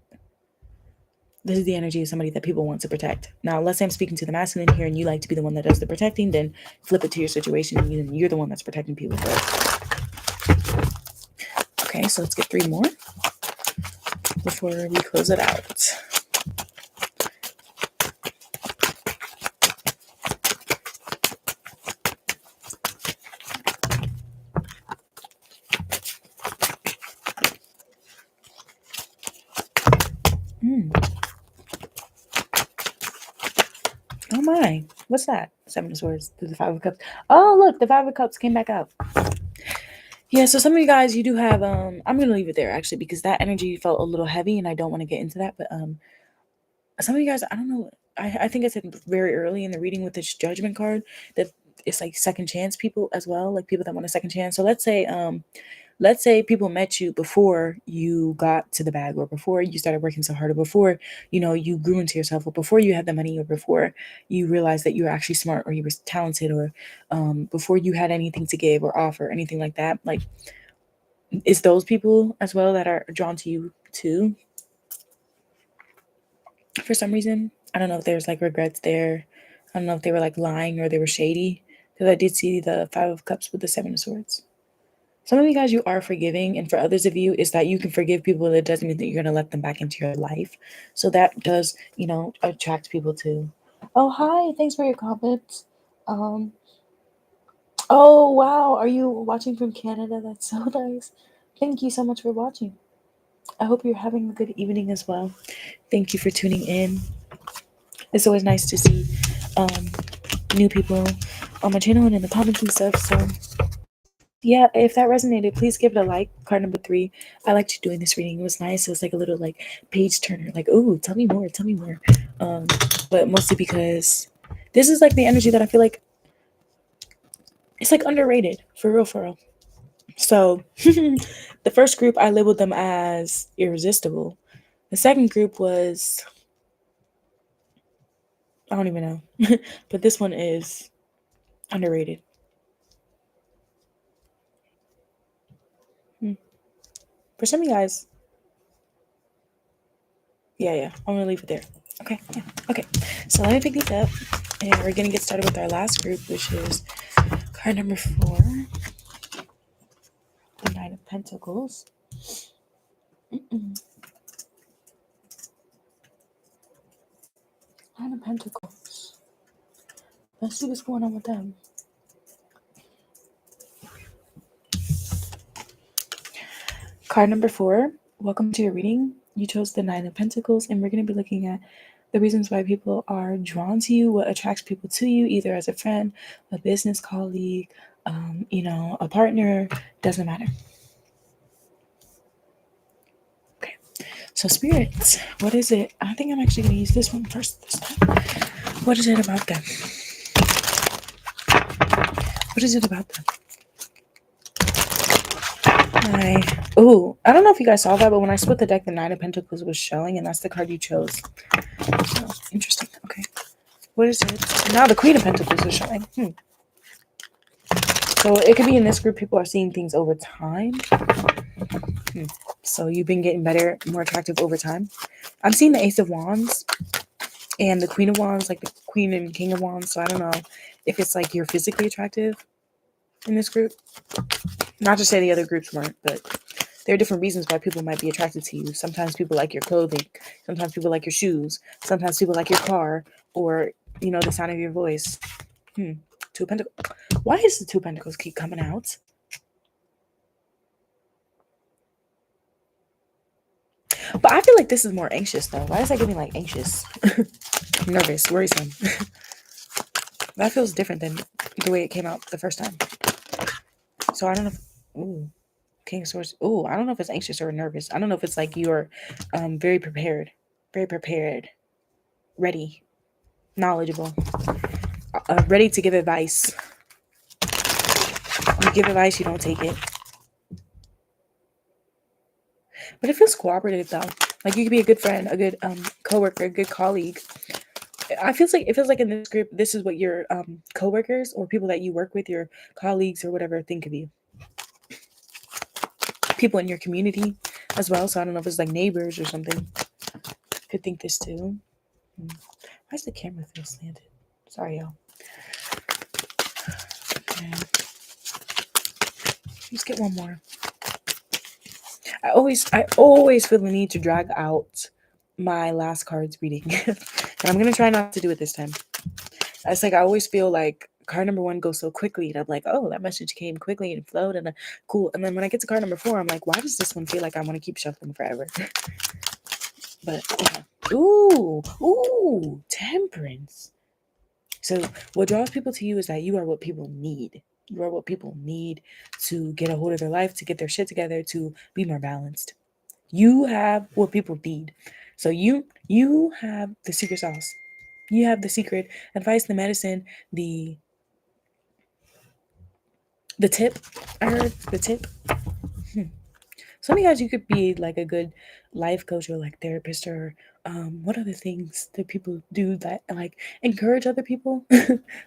this is the energy of somebody that people want to protect. Now, let's say I'm speaking to the masculine here and you like to be the one that does the protecting, then flip it to your situation and you're the one that's protecting people. Okay, so let's get 3 more before we close it out. Oh my, what's that? 7 of Swords through the 5 of Cups. Oh, look, the 5 of Cups came back up. Yeah, so some of you guys, you do have, I'm going to leave it there actually, because that energy felt a little heavy and I don't want to get into that. But some of you guys, I don't know. I think I said very early in the reading with this Judgment card that it's like second chance people as well, like people that want a second chance. So let's say people met you before you got to the bag, or before you started working so hard, or before, you know, you grew into yourself, or before you had the money, or before you realized that you were actually smart, or you were talented, or before you had anything to give or offer, anything like that. Like, it's those people as well that are drawn to you too. For some reason, I don't know if there's like regrets there. I don't know if they were like lying or they were shady, because I did see the 5 of Cups with the 7 of Swords. Some of you guys, you are forgiving, and for others of you, is that you can forgive people, but it doesn't mean that you're going to let them back into your life. So that does, you know, attract people too. Oh, hi, thanks for your comments. Oh, wow, are you watching from Canada? That's so nice. Thank you so much for watching. I hope you're having a good evening as well. Thank you for tuning in. It's always nice to see new people on my channel and in the comments and stuff. So yeah, if that resonated, please give it a like. Card number 3. I liked doing this reading. It was nice. It was like a little like page turner. Like, oh, tell me more, tell me more. But mostly because this is like the energy that I feel like it's like underrated, for real, for real. So the first group, I labeled them as irresistible. The second group was, I don't even know, but this one is underrated. For some of you guys, yeah, I'm gonna leave it there. Okay, yeah, okay. So let me pick these up, and we're gonna get started with our last group, which is card number 4, the 9 of Pentacles. Nine of Pentacles. Let's see what's going on with them. Card number 4. Welcome to your reading. You chose the 9 of Pentacles, and we're gonna be looking at the reasons why people are drawn to you, what attracts people to you, either as a friend, a business colleague, you know, a partner, doesn't matter. Okay, so Spirit, what is it? I think I'm actually going to use this one first this time. What is it about them? What is it about them? Oh, I don't know if you guys saw that, but when I split the deck, the 9 of Pentacles was showing, and that's the card you chose. Oh, interesting. Okay. What is it? Now the Queen of Pentacles is showing. So it could be in this group, people are seeing things over time. So you've been getting better, more attractive over time. I'm seeing the Ace of Wands and the Queen of Wands, like the Queen and King of Wands. So I don't know if it's like you're physically attractive in this group. Not to say the other groups weren't, but there are different reasons why people might be attracted to you. Sometimes people like your clothing. Sometimes people like your shoes. Sometimes people like your car, or, you know, the sound of your voice. 2 of Pentacles. Why does the 2 of Pentacles keep coming out? But I feel like this is more anxious, though. Why is that giving like anxious? Nervous, worrisome. That feels different than the way it came out the first time. So I don't know if, ooh, King of Swords. Ooh, I don't know if it's anxious or nervous. I don't know if it's like you're very prepared, ready, knowledgeable, ready to give advice. You give advice, you don't take it. But it feels cooperative though. Like you could be a good friend, a good coworker, a good colleague. It feels like in this group, this is what your coworkers or people that you work with, your colleagues or whatever, think of you. people in your community as well. So I don't know if it's like neighbors or something. Could think this too. Why is the camera feel slanted? Sorry, y'all. Okay. Let's get one more. I always feel the need to drag out my last card's reading. And I'm gonna try not to do it this time. It's like I always feel like card number 1 goes so quickly, and I'm like, oh, that message came quickly and flowed, and cool. And then when I get to card number 4, I'm like, why does this one feel like I want to keep shuffling forever? But yeah. Ooh, Temperance. So what draws people to you is that you are what people need. You are what people need to get a hold of their life, to get their shit together, to be more balanced. You have what people need. So you have the secret sauce. You have the secret advice, the medicine, the tip. I heard the tip. Some of you guys, you could be like a good life coach or like therapist or what other things that people do that like encourage other people.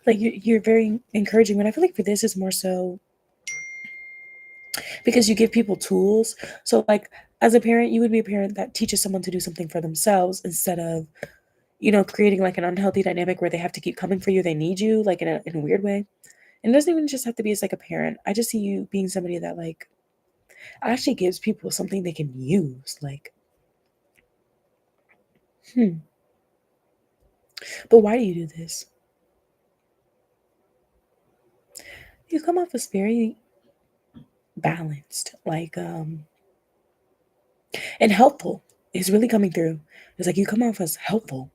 Like you're very encouraging. But I feel like for this is more so because you give people tools. So like as a parent, you would be a parent that teaches someone to do something for themselves instead of, creating like an unhealthy dynamic where they have to keep coming for you. They need you like in a weird way. And it doesn't even just have to be as like a parent. I just see you being somebody that like actually gives people something they can use. Like, But why do you do this? You come off as very balanced, like, and helpful is really coming through. It's like you come off as helpful.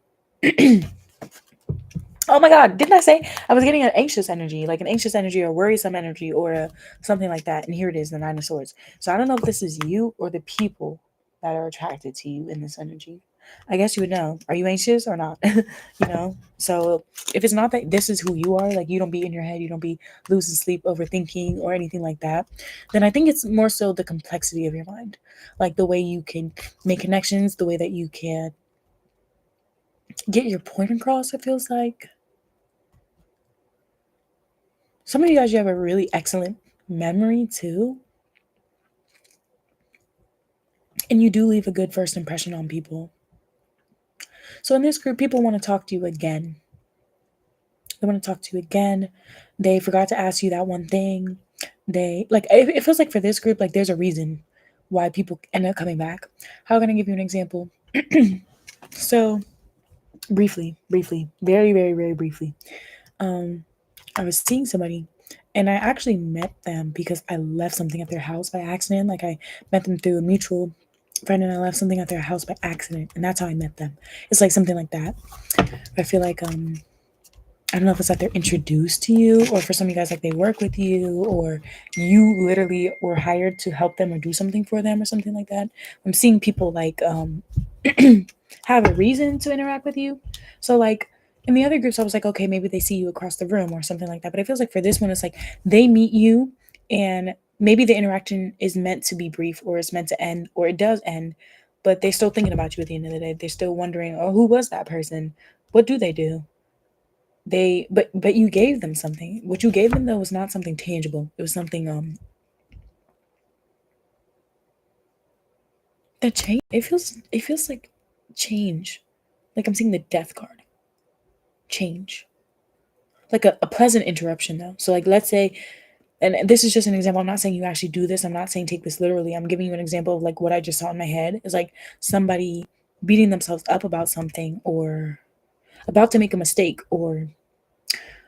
Oh my God, didn't I say I was getting an anxious energy, like an anxious energy or worrisome energy or something like that? And here it is, the 9 of Swords. So I don't know if this is you or the people that are attracted to you in this energy. I guess you would know. Are you anxious or not? So if it's not that this is who you are, like you don't be in your head, you don't be losing sleep, overthinking or anything like that, then I think it's more so the complexity of your mind, like the way you can make connections, the way that you can get your point across. It feels like some of you guys, you have a really excellent memory too, and you do leave a good first impression on people. So in this group, people want to talk to you again. They want to talk to you again. They forgot to ask you that one thing. They like it feels like for this group, like there's a reason why people end up coming back. How can I give you an example? So briefly, very, very, very briefly. I was seeing somebody and I actually met them because I left something at their house by accident. Like I met them through a mutual friend and I left something at their house by accident. And that's how I met them. It's like something like that. I feel like, I don't know if it's that they're introduced to you or for some of you guys, like they work with you or you literally were hired to help them or do something for them or something like that. I'm seeing people like, have a reason to interact with you. So like, in the other groups, I was like, okay, maybe they see you across the room or something like that. But it feels like for this one, it's like they meet you and maybe the interaction is meant to be brief or it's meant to end or it does end, but they're still thinking about you at the end of the day. They're still wondering, oh, who was that person? What do they do? But you gave them something. What you gave them though was not something tangible. It was something that change. It feels like change. Like I'm seeing the death card. Change. Like a pleasant interruption though. So like let's say, and this is just an example. I'm not saying you actually do this. I'm not saying take this literally. I'm giving you an example of like what I just saw in my head. Is like somebody beating themselves up about something or about to make a mistake or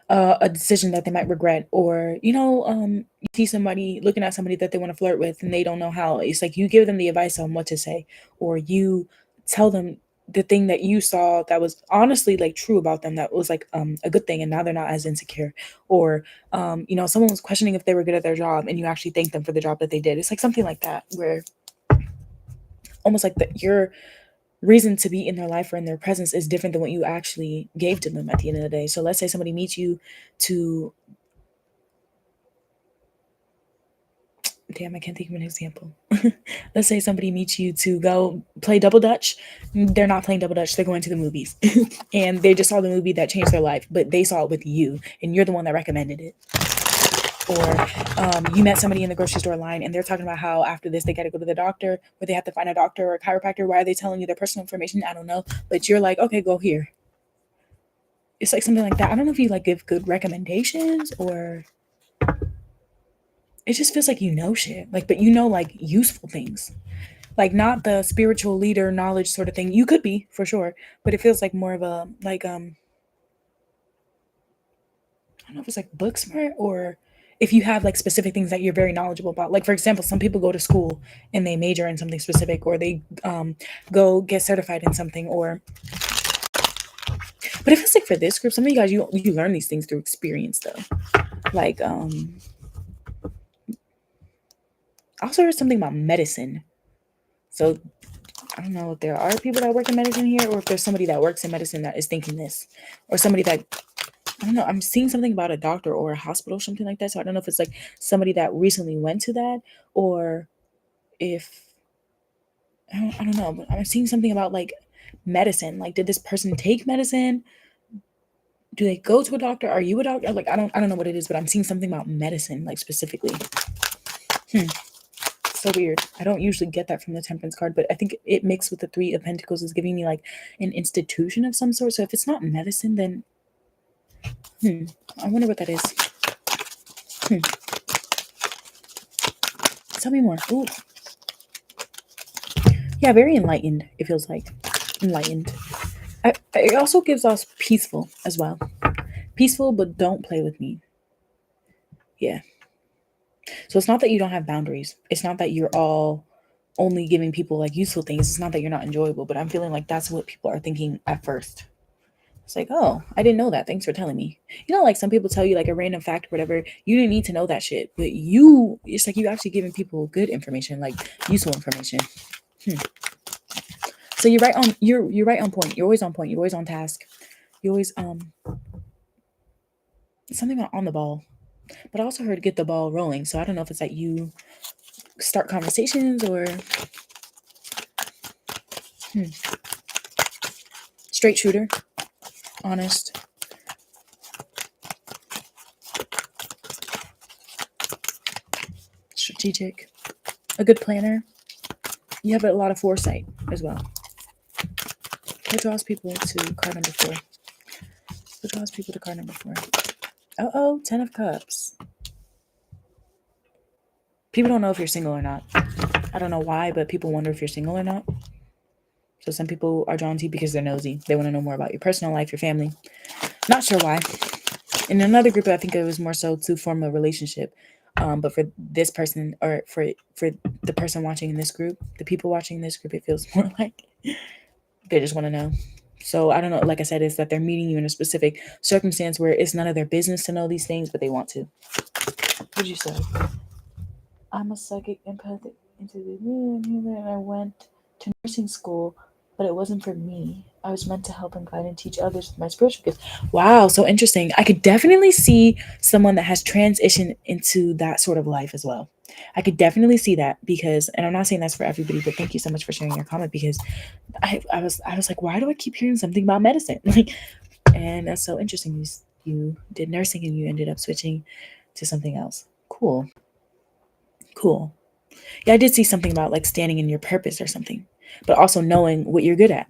a decision that they might regret or you see somebody looking at somebody that they want to flirt with and they don't know how. It's like you give them the advice on what to say or you tell them the thing that you saw that was honestly like true about them, that was like a good thing, and now they're not as insecure. Or someone was questioning if they were good at their job and you actually thank them for the job that they did. It's like something like that where almost like your reason to be in their life or in their presence is different than what you actually gave to them at the end of the day. So let's say somebody meets you to I can't think of an example. Let's say somebody meets you to go play double dutch. They're not playing double dutch. They're going to the movies and they just saw the movie that changed their life, but they saw it with you and you're the one that recommended it. Or you met somebody in the grocery store line and they're talking about how after this they got to go to the doctor, or they have to find a doctor or a chiropractor. Why are they telling you their personal information? I don't know, but you're like, okay, go here. It's like something like that. I don't know if you like give good recommendations, or it just feels like you know shit, like, but you know, like useful things, like not the spiritual leader knowledge sort of thing. You could be for sure, but it feels like more of a like I don't know if it's like book smart, or if you have like specific things that you're very knowledgeable about. Like for example, some people go to school and they major in something specific, or they go get certified in something, or but it feels like for this group, some of you guys you learn these things through experience though. Like I also heard something about medicine. So I don't know if there are people that work in medicine here, or if there's somebody that works in medicine that is thinking this, or somebody that I don't know. I'm seeing something about a doctor or a hospital, something like that. So I don't know if it's like somebody that recently went to that, or if I don't know. But I'm seeing something about like medicine. Like, did this person take medicine? Do they go to a doctor? Are you a doctor? Like, I don't know what it is, but I'm seeing something about medicine, like specifically. So weird. I don't usually get that from the Temperance card, but I think it mixed with the Three of Pentacles is giving me like an institution of some sort. So if it's not medicine, then I wonder what that is. Tell me more. Ooh. Yeah, very enlightened. It feels like enlightened. It also gives us peaceful as well. Peaceful, but don't play with me. Yeah. So it's not that you don't have boundaries. It's not that you're all only giving people like useful things. It's not that you're not enjoyable, but I'm feeling like that's what people are thinking at first. It's like, oh, I didn't know that. Thanks for telling me. You know, like some people tell you like a random fact or whatever. You didn't need to know that shit, but it's like you actually giving people good information, like useful information. So you're right on. You're right on point. You're always on point. You're always on task. You always something about on the ball. But I also heard get the ball rolling. So I don't know if it's that you start conversations, or straight shooter, honest, strategic, a good planner. You have a lot of foresight as well. What draws people to card number 4? What draws people to card number 4? Oh, 10 of Cups. People don't know if you're single or not. I don't know why, but people wonder if you're single or not. So some people are drawn to you because they're nosy. They want to know more about your personal life, your family. Not sure why. In another group, I think it was more so to form a relationship. But for this person, or for the person watching in this group, the people watching in this group, it feels more like they just want to know. So I don't know. Like I said, it's that they're meeting you in a specific circumstance where it's none of their business to know these things, but they want to. What'd you say? I'm a psychic empathic into the and I went to nursing school, but it wasn't for me. I was meant to help and guide and teach others with my spiritual gifts. Wow, so interesting. I could definitely see someone that has transitioned into that sort of life as well. I could definitely see that, because, and I'm not saying that's for everybody, but thank you so much for sharing your comment, because I was like, why do I keep hearing something about medicine? Like, and that's so interesting. You did nursing and you ended up switching to something else. Cool. Yeah, I did see something about like standing in your purpose or something, but also knowing what you're good at.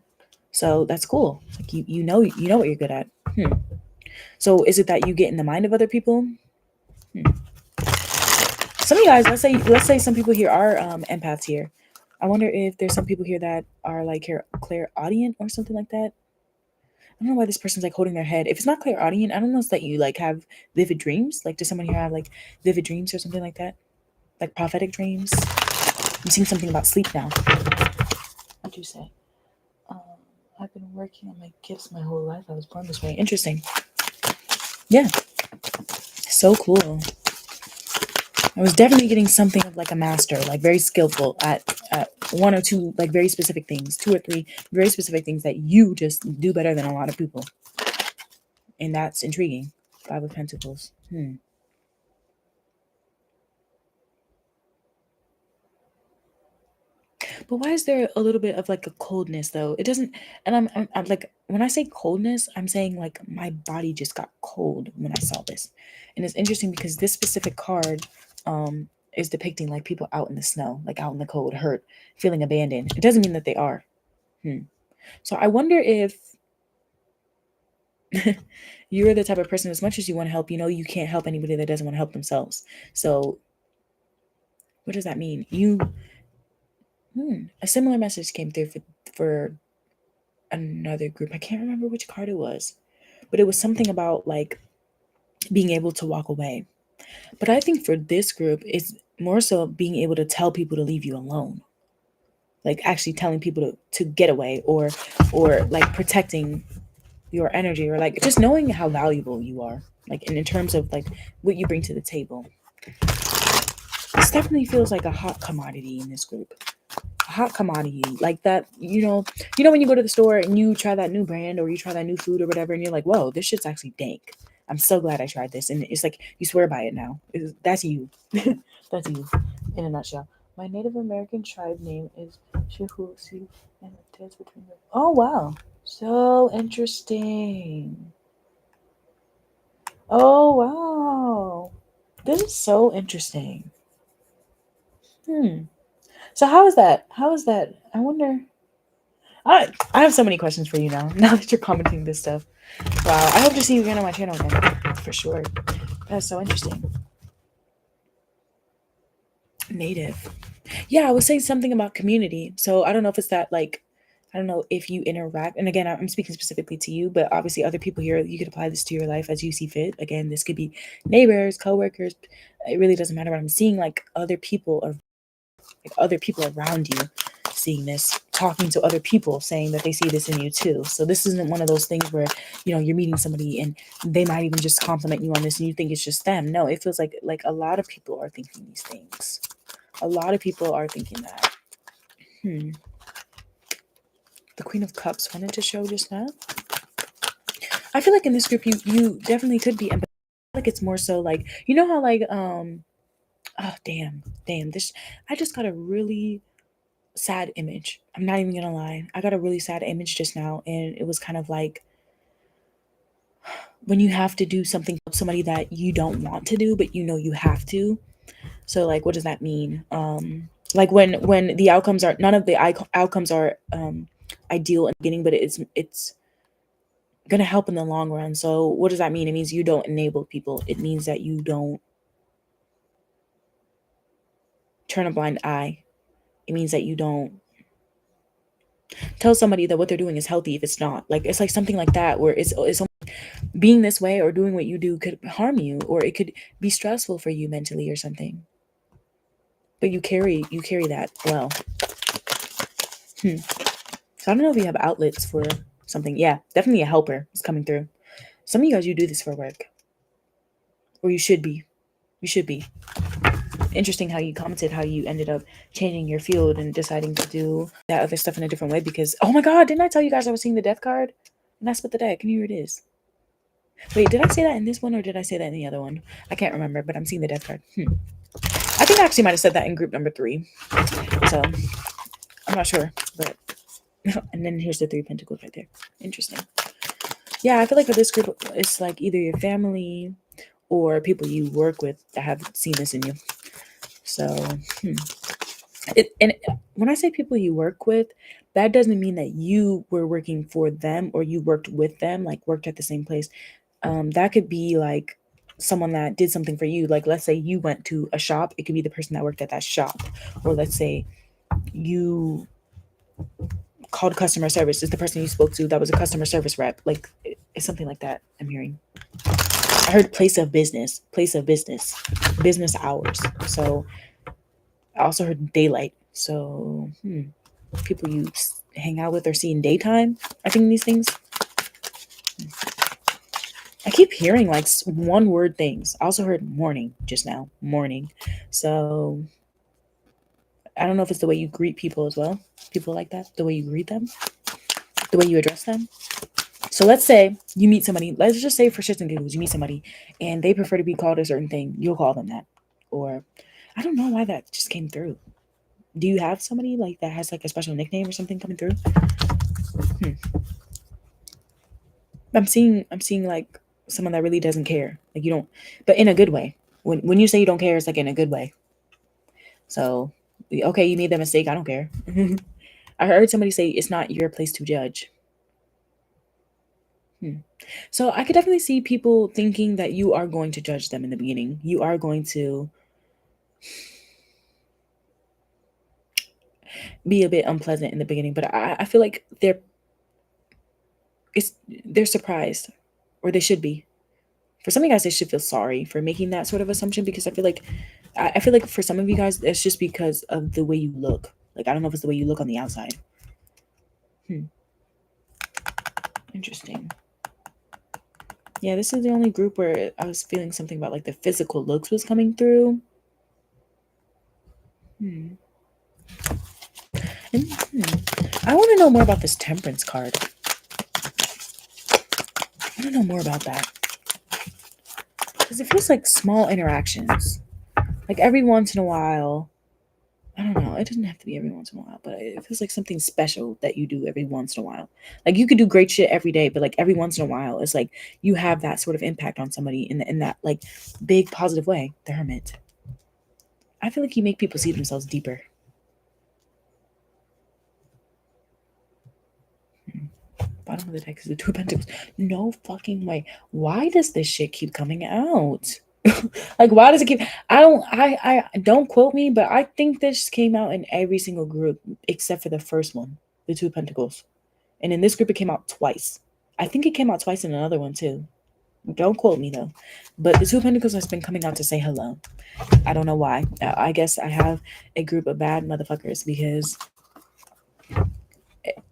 So that's cool. Like you know what you're good at. So is it that you get in the mind of other people? Some of you guys, let's say some people here are empaths here. I wonder if there's some people here that are like clairaudient or something like that. I don't know why this person's like holding their head. If it's not clairaudient, I don't know if it's that you like have vivid dreams. Like, does someone here have like vivid dreams or something like that? Like prophetic dreams? I'm seeing something about sleep now. What'd you say? I've been working on my gifts my whole life. I was born this way. Interesting. Yeah. So cool. I was definitely getting something of like a master, like very skillful at one or two like very specific things, 2 or 3 very specific things that you just do better than a lot of people. And that's intriguing. 5 of Pentacles. But But why is there a little bit of like a coldness though? It doesn't, and I'm like, when I say coldness, I'm saying like my body just got cold when I saw this. And it's interesting because this specific card is depicting like people out in the snow, like out in the cold, hurt, feeling abandoned. It doesn't mean that they are. So I wonder if you're the type of person, as much as you want to help, you know, you can't help anybody that doesn't want to help themselves. So what does that mean? A similar message came through for another group. I can't remember which card it was, but it was something about like being able to walk away. But I think for this group, it's more so being able to tell people to leave you alone. Like actually telling people to get away, or like protecting your energy, or like just knowing how valuable you are. Like in terms of like what you bring to the table. This definitely feels like a hot commodity in this group. Hot commodity like that, when you go to the store and you try that new brand or you try that new food or whatever, and you're like, whoa, this shit's actually dank. I'm so glad I tried this. And it's like you swear by it now. That's you. That's you in a nutshell. My Native American tribe name is Shihusi, and it dance between them. Oh wow, so interesting. Oh wow, this is so interesting. So how is that? I wonder. I have so many questions for you now. Now that you're commenting this stuff. Wow. I hope to see you again on my channel again. For sure. That's so interesting. Native. Yeah, I was saying something about community. So I don't know if it's that like, I don't know if you interact. And again, I'm speaking specifically to you, but obviously other people here, you could apply this to your life as you see fit. Again, this could be neighbors, coworkers. It really doesn't matter. What I'm seeing, like other people around you seeing this, talking to other people, saying that they see this in you too. So this isn't one of those things where, you're meeting somebody and they might even just compliment you on this and you think it's just them. No, it feels like a lot of people are thinking these things. A lot of people are thinking that. The Queen of Cups wanted to show just now. I feel like in this group, you definitely could be empathetic. Like it's more so like, you know how like, oh damn, this, I just got a really sad image. I'm not even gonna lie. I got a really sad image just now, and it was kind of like when you have to do something for somebody that you don't want to do, but you have to. So like, what does that mean? Like when the outcomes are, none of the outcomes are ideal in the beginning, but it's gonna help in the long run. So what does that mean? It means you don't enable people. It means that you don't turn a blind eye. It means that you don't tell somebody that what they're doing is healthy if it's not. Like it's like something like that, where it's being this way or doing what you do could harm you, or it could be stressful for you mentally or something. But you carry that well. So I don't know if you have outlets for something. Yeah, definitely a helper is coming through. Some of you guys, you do this for work, or you should be. You should be. Interesting how you commented how you ended up changing your field and deciding to do that other stuff in a different way because, oh my God, didn't I tell you guys I was seeing the death card? And I split the deck, and here it is. Wait, did I say that in this one or did I say that in the other one? I can't remember, but I'm seeing the death card. I think I actually might have said that in group number 3. So I'm not sure, but and then here's the 3 pentacles right there. Interesting. Yeah, I feel like for this group, it's like either your family or people you work with that have seen this in you. So, and when I say people you work with, that doesn't mean that you were working for them or you worked with them, like worked at the same place. That could be like someone that did something for you. Like, let's say you went to a shop. It could be the person that worked at that shop. Or let's say you called customer service. It's the person you spoke to that was a customer service rep. Like, it's something like that I'm hearing. I heard place of business, business hours. So I also heard daylight. So people you hang out with or see in daytime, I think these things. I keep hearing like one word things. I also heard morning just now. Morning. So I don't know if it's the way you greet people as well. People like that. The way you greet them. The way you address them. So let's say you meet somebody. Let's just say for shits and giggles, you meet somebody and they prefer to be called a certain thing. You'll call them that. Or I don't know why that just came through. Do you have somebody like that has like a special nickname or something coming through? I'm seeing like someone that really doesn't care. Like you don't, but in a good way. When you say you don't care, it's like in a good way. So, okay, you made that mistake. I don't care. I heard somebody say it's not your place to judge. Hmm. So I could definitely see people thinking that you are going to judge them in the beginning. You are going to be a bit unpleasant in the beginning, but I feel like they're surprised, or they should be. For some of you guys, they should feel sorry for making that sort of assumption, because I feel like for some of you guys, it's just because of the way you look. Like I don't know if it's the way you look on the outside. Interesting. Yeah, this is the only group where I was feeling something about like the physical looks was coming through. Hmm. I want to know more about this Temperance card. I want to know more about that, because it feels like small interactions. Like every once in a while, I don't know. It doesn't have to be every once in a while, but it feels like something special that you do every once in a while. Like you could do great shit every day, but like every once in a while, it's like you have that sort of impact on somebody in that like big positive way. The Hermit. I feel like you make people see themselves deeper. Bottom of the deck is the Two of Pentacles. No fucking way. Why does this shit keep coming out? Like, why does it keep? I don't quote me, but I think this came out in every single group except for the first one, the Two of Pentacles. And in this group, it came out twice. I think it came out twice in another one too. Don't quote me though. But the Two of Pentacles has been coming out to say hello. I don't know why. I guess I have a group of bad motherfuckers, because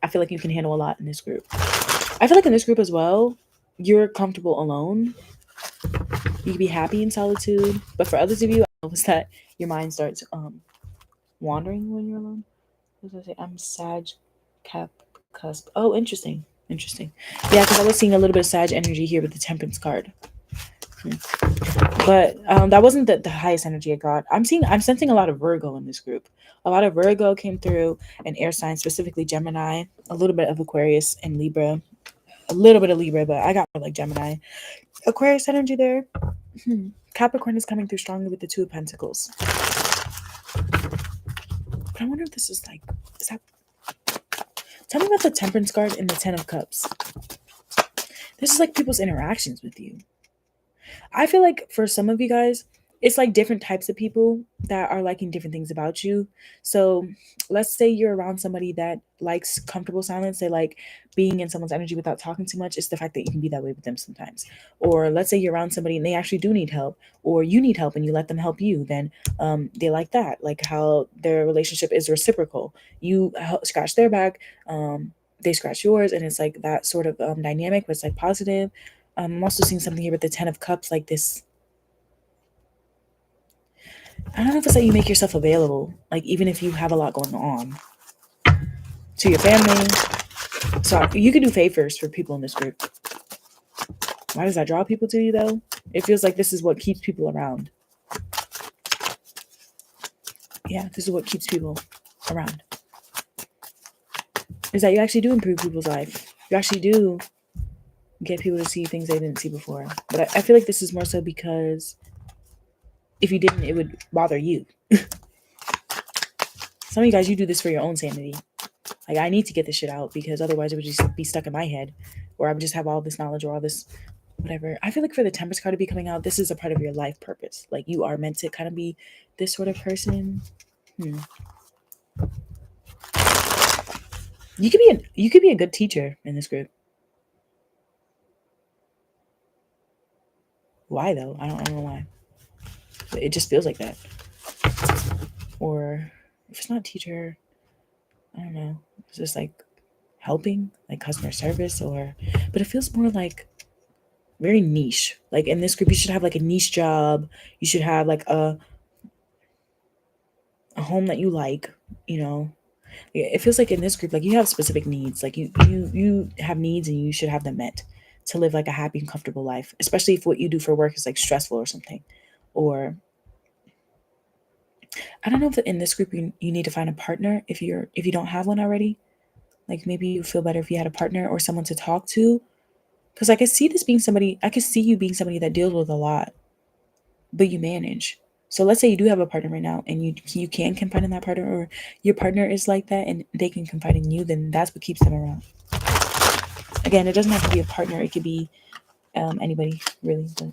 I feel like you can handle a lot in this group. I feel like in this group as well, you're comfortable alone. You can be happy in solitude. But for others of you, I notice that your mind starts wandering when you're alone. What does I say? I'm Sag Cap Cusp. Oh, interesting. Interesting. Yeah, because I was seeing a little bit of Sag energy here with the Temperance card. But that wasn't the highest energy I got. I'm sensing a lot of Virgo in this group. A lot of Virgo came through, and air signs, specifically Gemini, a little bit of Aquarius and Libra, a little bit of Libra, but I got more like Gemini. Aquarius energy there. Capricorn is coming through strongly with the Two of Pentacles. But I wonder if this is like, is that? Tell me about the Temperance card and the Ten of Cups. This is like people's interactions with you. I feel like for some of you guys, it's like different types of people that are liking different things about you. So let's say you're around somebody that likes comfortable silence. They like being in someone's energy without talking too much. It's the fact that you can be that way with them sometimes. Or let's say you're around somebody and they actually do need help, or you need help and you let them help you. Then they like that, like how their relationship is reciprocal. You scratch their back, they scratch yours, and it's like that sort of dynamic, but it's like positive. I'm also seeing something here with the Ten of Cups, like this. I don't know if it's like you make yourself available, like even if you have a lot going on, to your family. So you can do favors for people in this group. Why does that draw people to you though? It feels like this is what keeps people around. Yeah, this is what keeps people around. Is that you actually do improve people's life. You actually do get people to see things they didn't see before. But I feel like this is more so because if you didn't, it would bother you. Some of you guys, you do this for your own sanity. Like, I need to get this shit out, because otherwise it would just be stuck in my head, or I would just have all this knowledge or all this whatever. I feel like for the Temperance card to be coming out, this is a part of your life purpose. Like, you are meant to kind of be this sort of person. You could be a good teacher in this group. Why though? I don't know why. But it just feels like that. Or if it's not a teacher, I don't know. It's just like helping, like customer service, but it feels more like very niche. Like in this group, you should have like a niche job. You should have like a home that you like, you know. It feels like in this group, like you have specific needs. Like you have needs, and you should have them met to live like a happy and comfortable life, especially if what you do for work is like stressful or something. Or I don't know if in this group you need to find a partner if you don't have one already. Like maybe you feel better if you had a partner or someone to talk to. Because I could see this being somebody, I could see you being somebody that deals with a lot, but you manage. So let's say you do have a partner right now and you can confide in that partner, or your partner is like that and they can confide in you, then that's what keeps them around. Again, it doesn't have to be a partner. It could be anybody, really. But...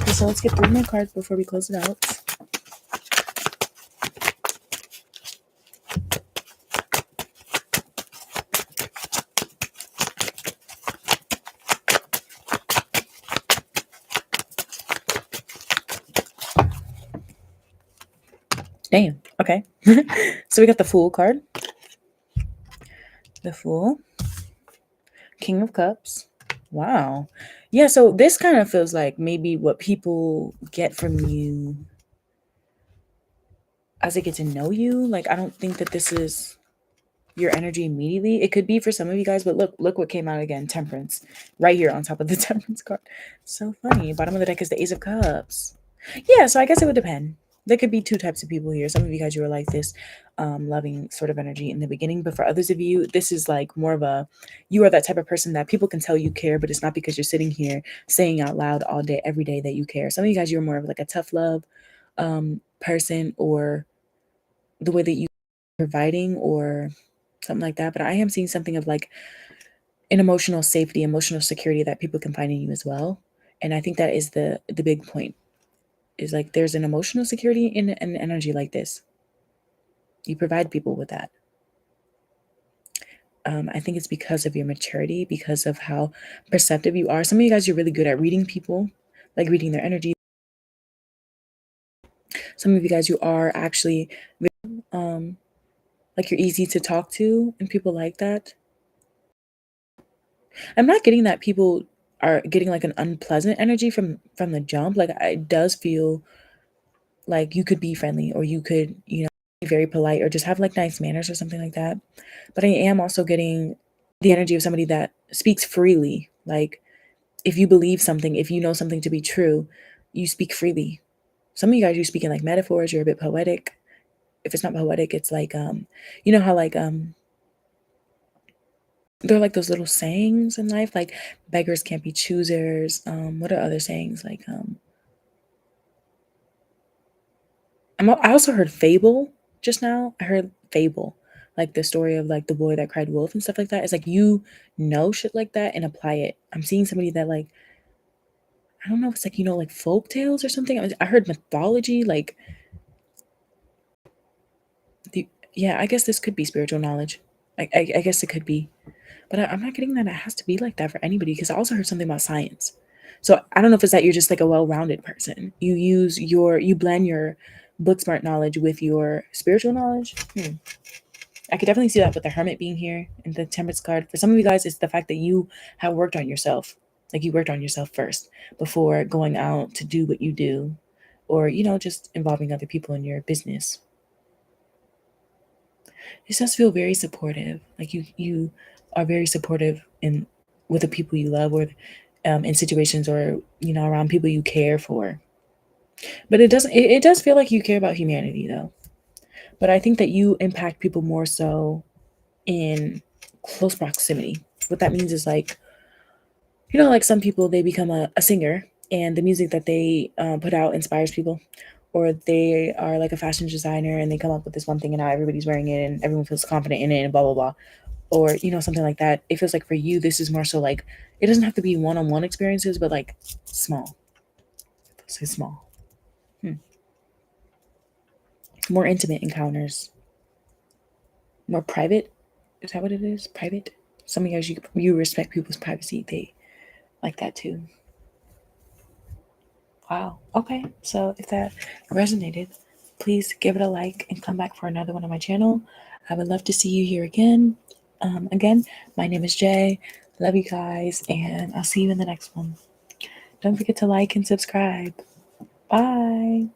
Okay, so let's get 3 more cards before we close it out. Damn. Okay. So we got the Fool card. The Fool. King of Cups. Wow. Yeah, so this kind of feels like maybe what people get from you as they get to know you. Like, I don't think that this is your energy immediately. It could be for some of you guys, but look what came out again. Temperance. Right here on top of the Temperance card. So funny. Bottom of the deck is the Ace of Cups. Yeah, so I guess it would depend. There could be 2 types of people here. Some of you guys, you are like this loving sort of energy in the beginning, but for others of you, this is like more of a, you are that type of person that people can tell you care, but it's not because you're sitting here saying out loud all day, every day that you care. Some of you guys, you're more of like a tough love person, or the way that you providing or something like that. But I am seeing something of like an emotional safety, emotional security that people can find in you as well. And I think that is the big point, is like there's an emotional security in an energy like this. You provide people with that. I think it's because of your maturity, because of how perceptive you are. Some of you guys, you're really good at reading people, like reading their energy. Some of you guys, you are actually like you're easy to talk to, and people like that. I'm not getting that people are getting like an unpleasant energy from the jump. Like it does feel like you could be friendly, or you could, you know, be very polite, or just have like nice manners or something like that. But I am also getting the energy of somebody that speaks freely. Like if you believe something, if you know something to be true, you speak freely. Some of you guys, you speak in like metaphors, you're a bit poetic. If it's not poetic, it's like you know how like they're like those little sayings in life, like beggars can't be choosers. What are other sayings? Like I also heard fable just now. I heard fable, like the story of like the boy that cried wolf and stuff like that. It's like you know shit like that and apply it. I'm seeing somebody that like, I don't know if it's like, you know, like folk tales or something. I heard mythology, like yeah, I guess this could be spiritual knowledge. I guess it could be, but I'm not getting that it has to be like that for anybody, because I also heard something about science. So I don't know if it's that you're just like a well-rounded person. You blend your book smart knowledge with your spiritual knowledge. I could definitely see that with the Hermit being here and the Temperance card. For some of you guys, it's the fact that you have worked on yourself. Like you worked on yourself first before going out to do what you do, or, you know, just involving other people in your business. This does feel very supportive. Like you are very supportive in with the people you love, or in situations, or, you know, around people you care for. But it does feel like you care about humanity though. But I think that you impact people more so in close proximity. What that means is like, you know, like some people, they become a singer, and the music that they put out inspires people, or they are like a fashion designer and they come up with this one thing and now everybody's wearing it and everyone feels confident in it and blah blah blah, or, you know, something like that. It feels like for you this is more so like, it doesn't have to be one-on-one experiences, but like small. Say small. More intimate encounters, more private. Is that what it is? Private. Some of you guys, you respect people's privacy. They like that too. Wow. Okay. So if that resonated, please give it a like and come back for another one on my channel. I would love to see you here again. Again, my name is Jay. Love you guys, and I'll see you in the next one. Don't forget to like and subscribe. Bye.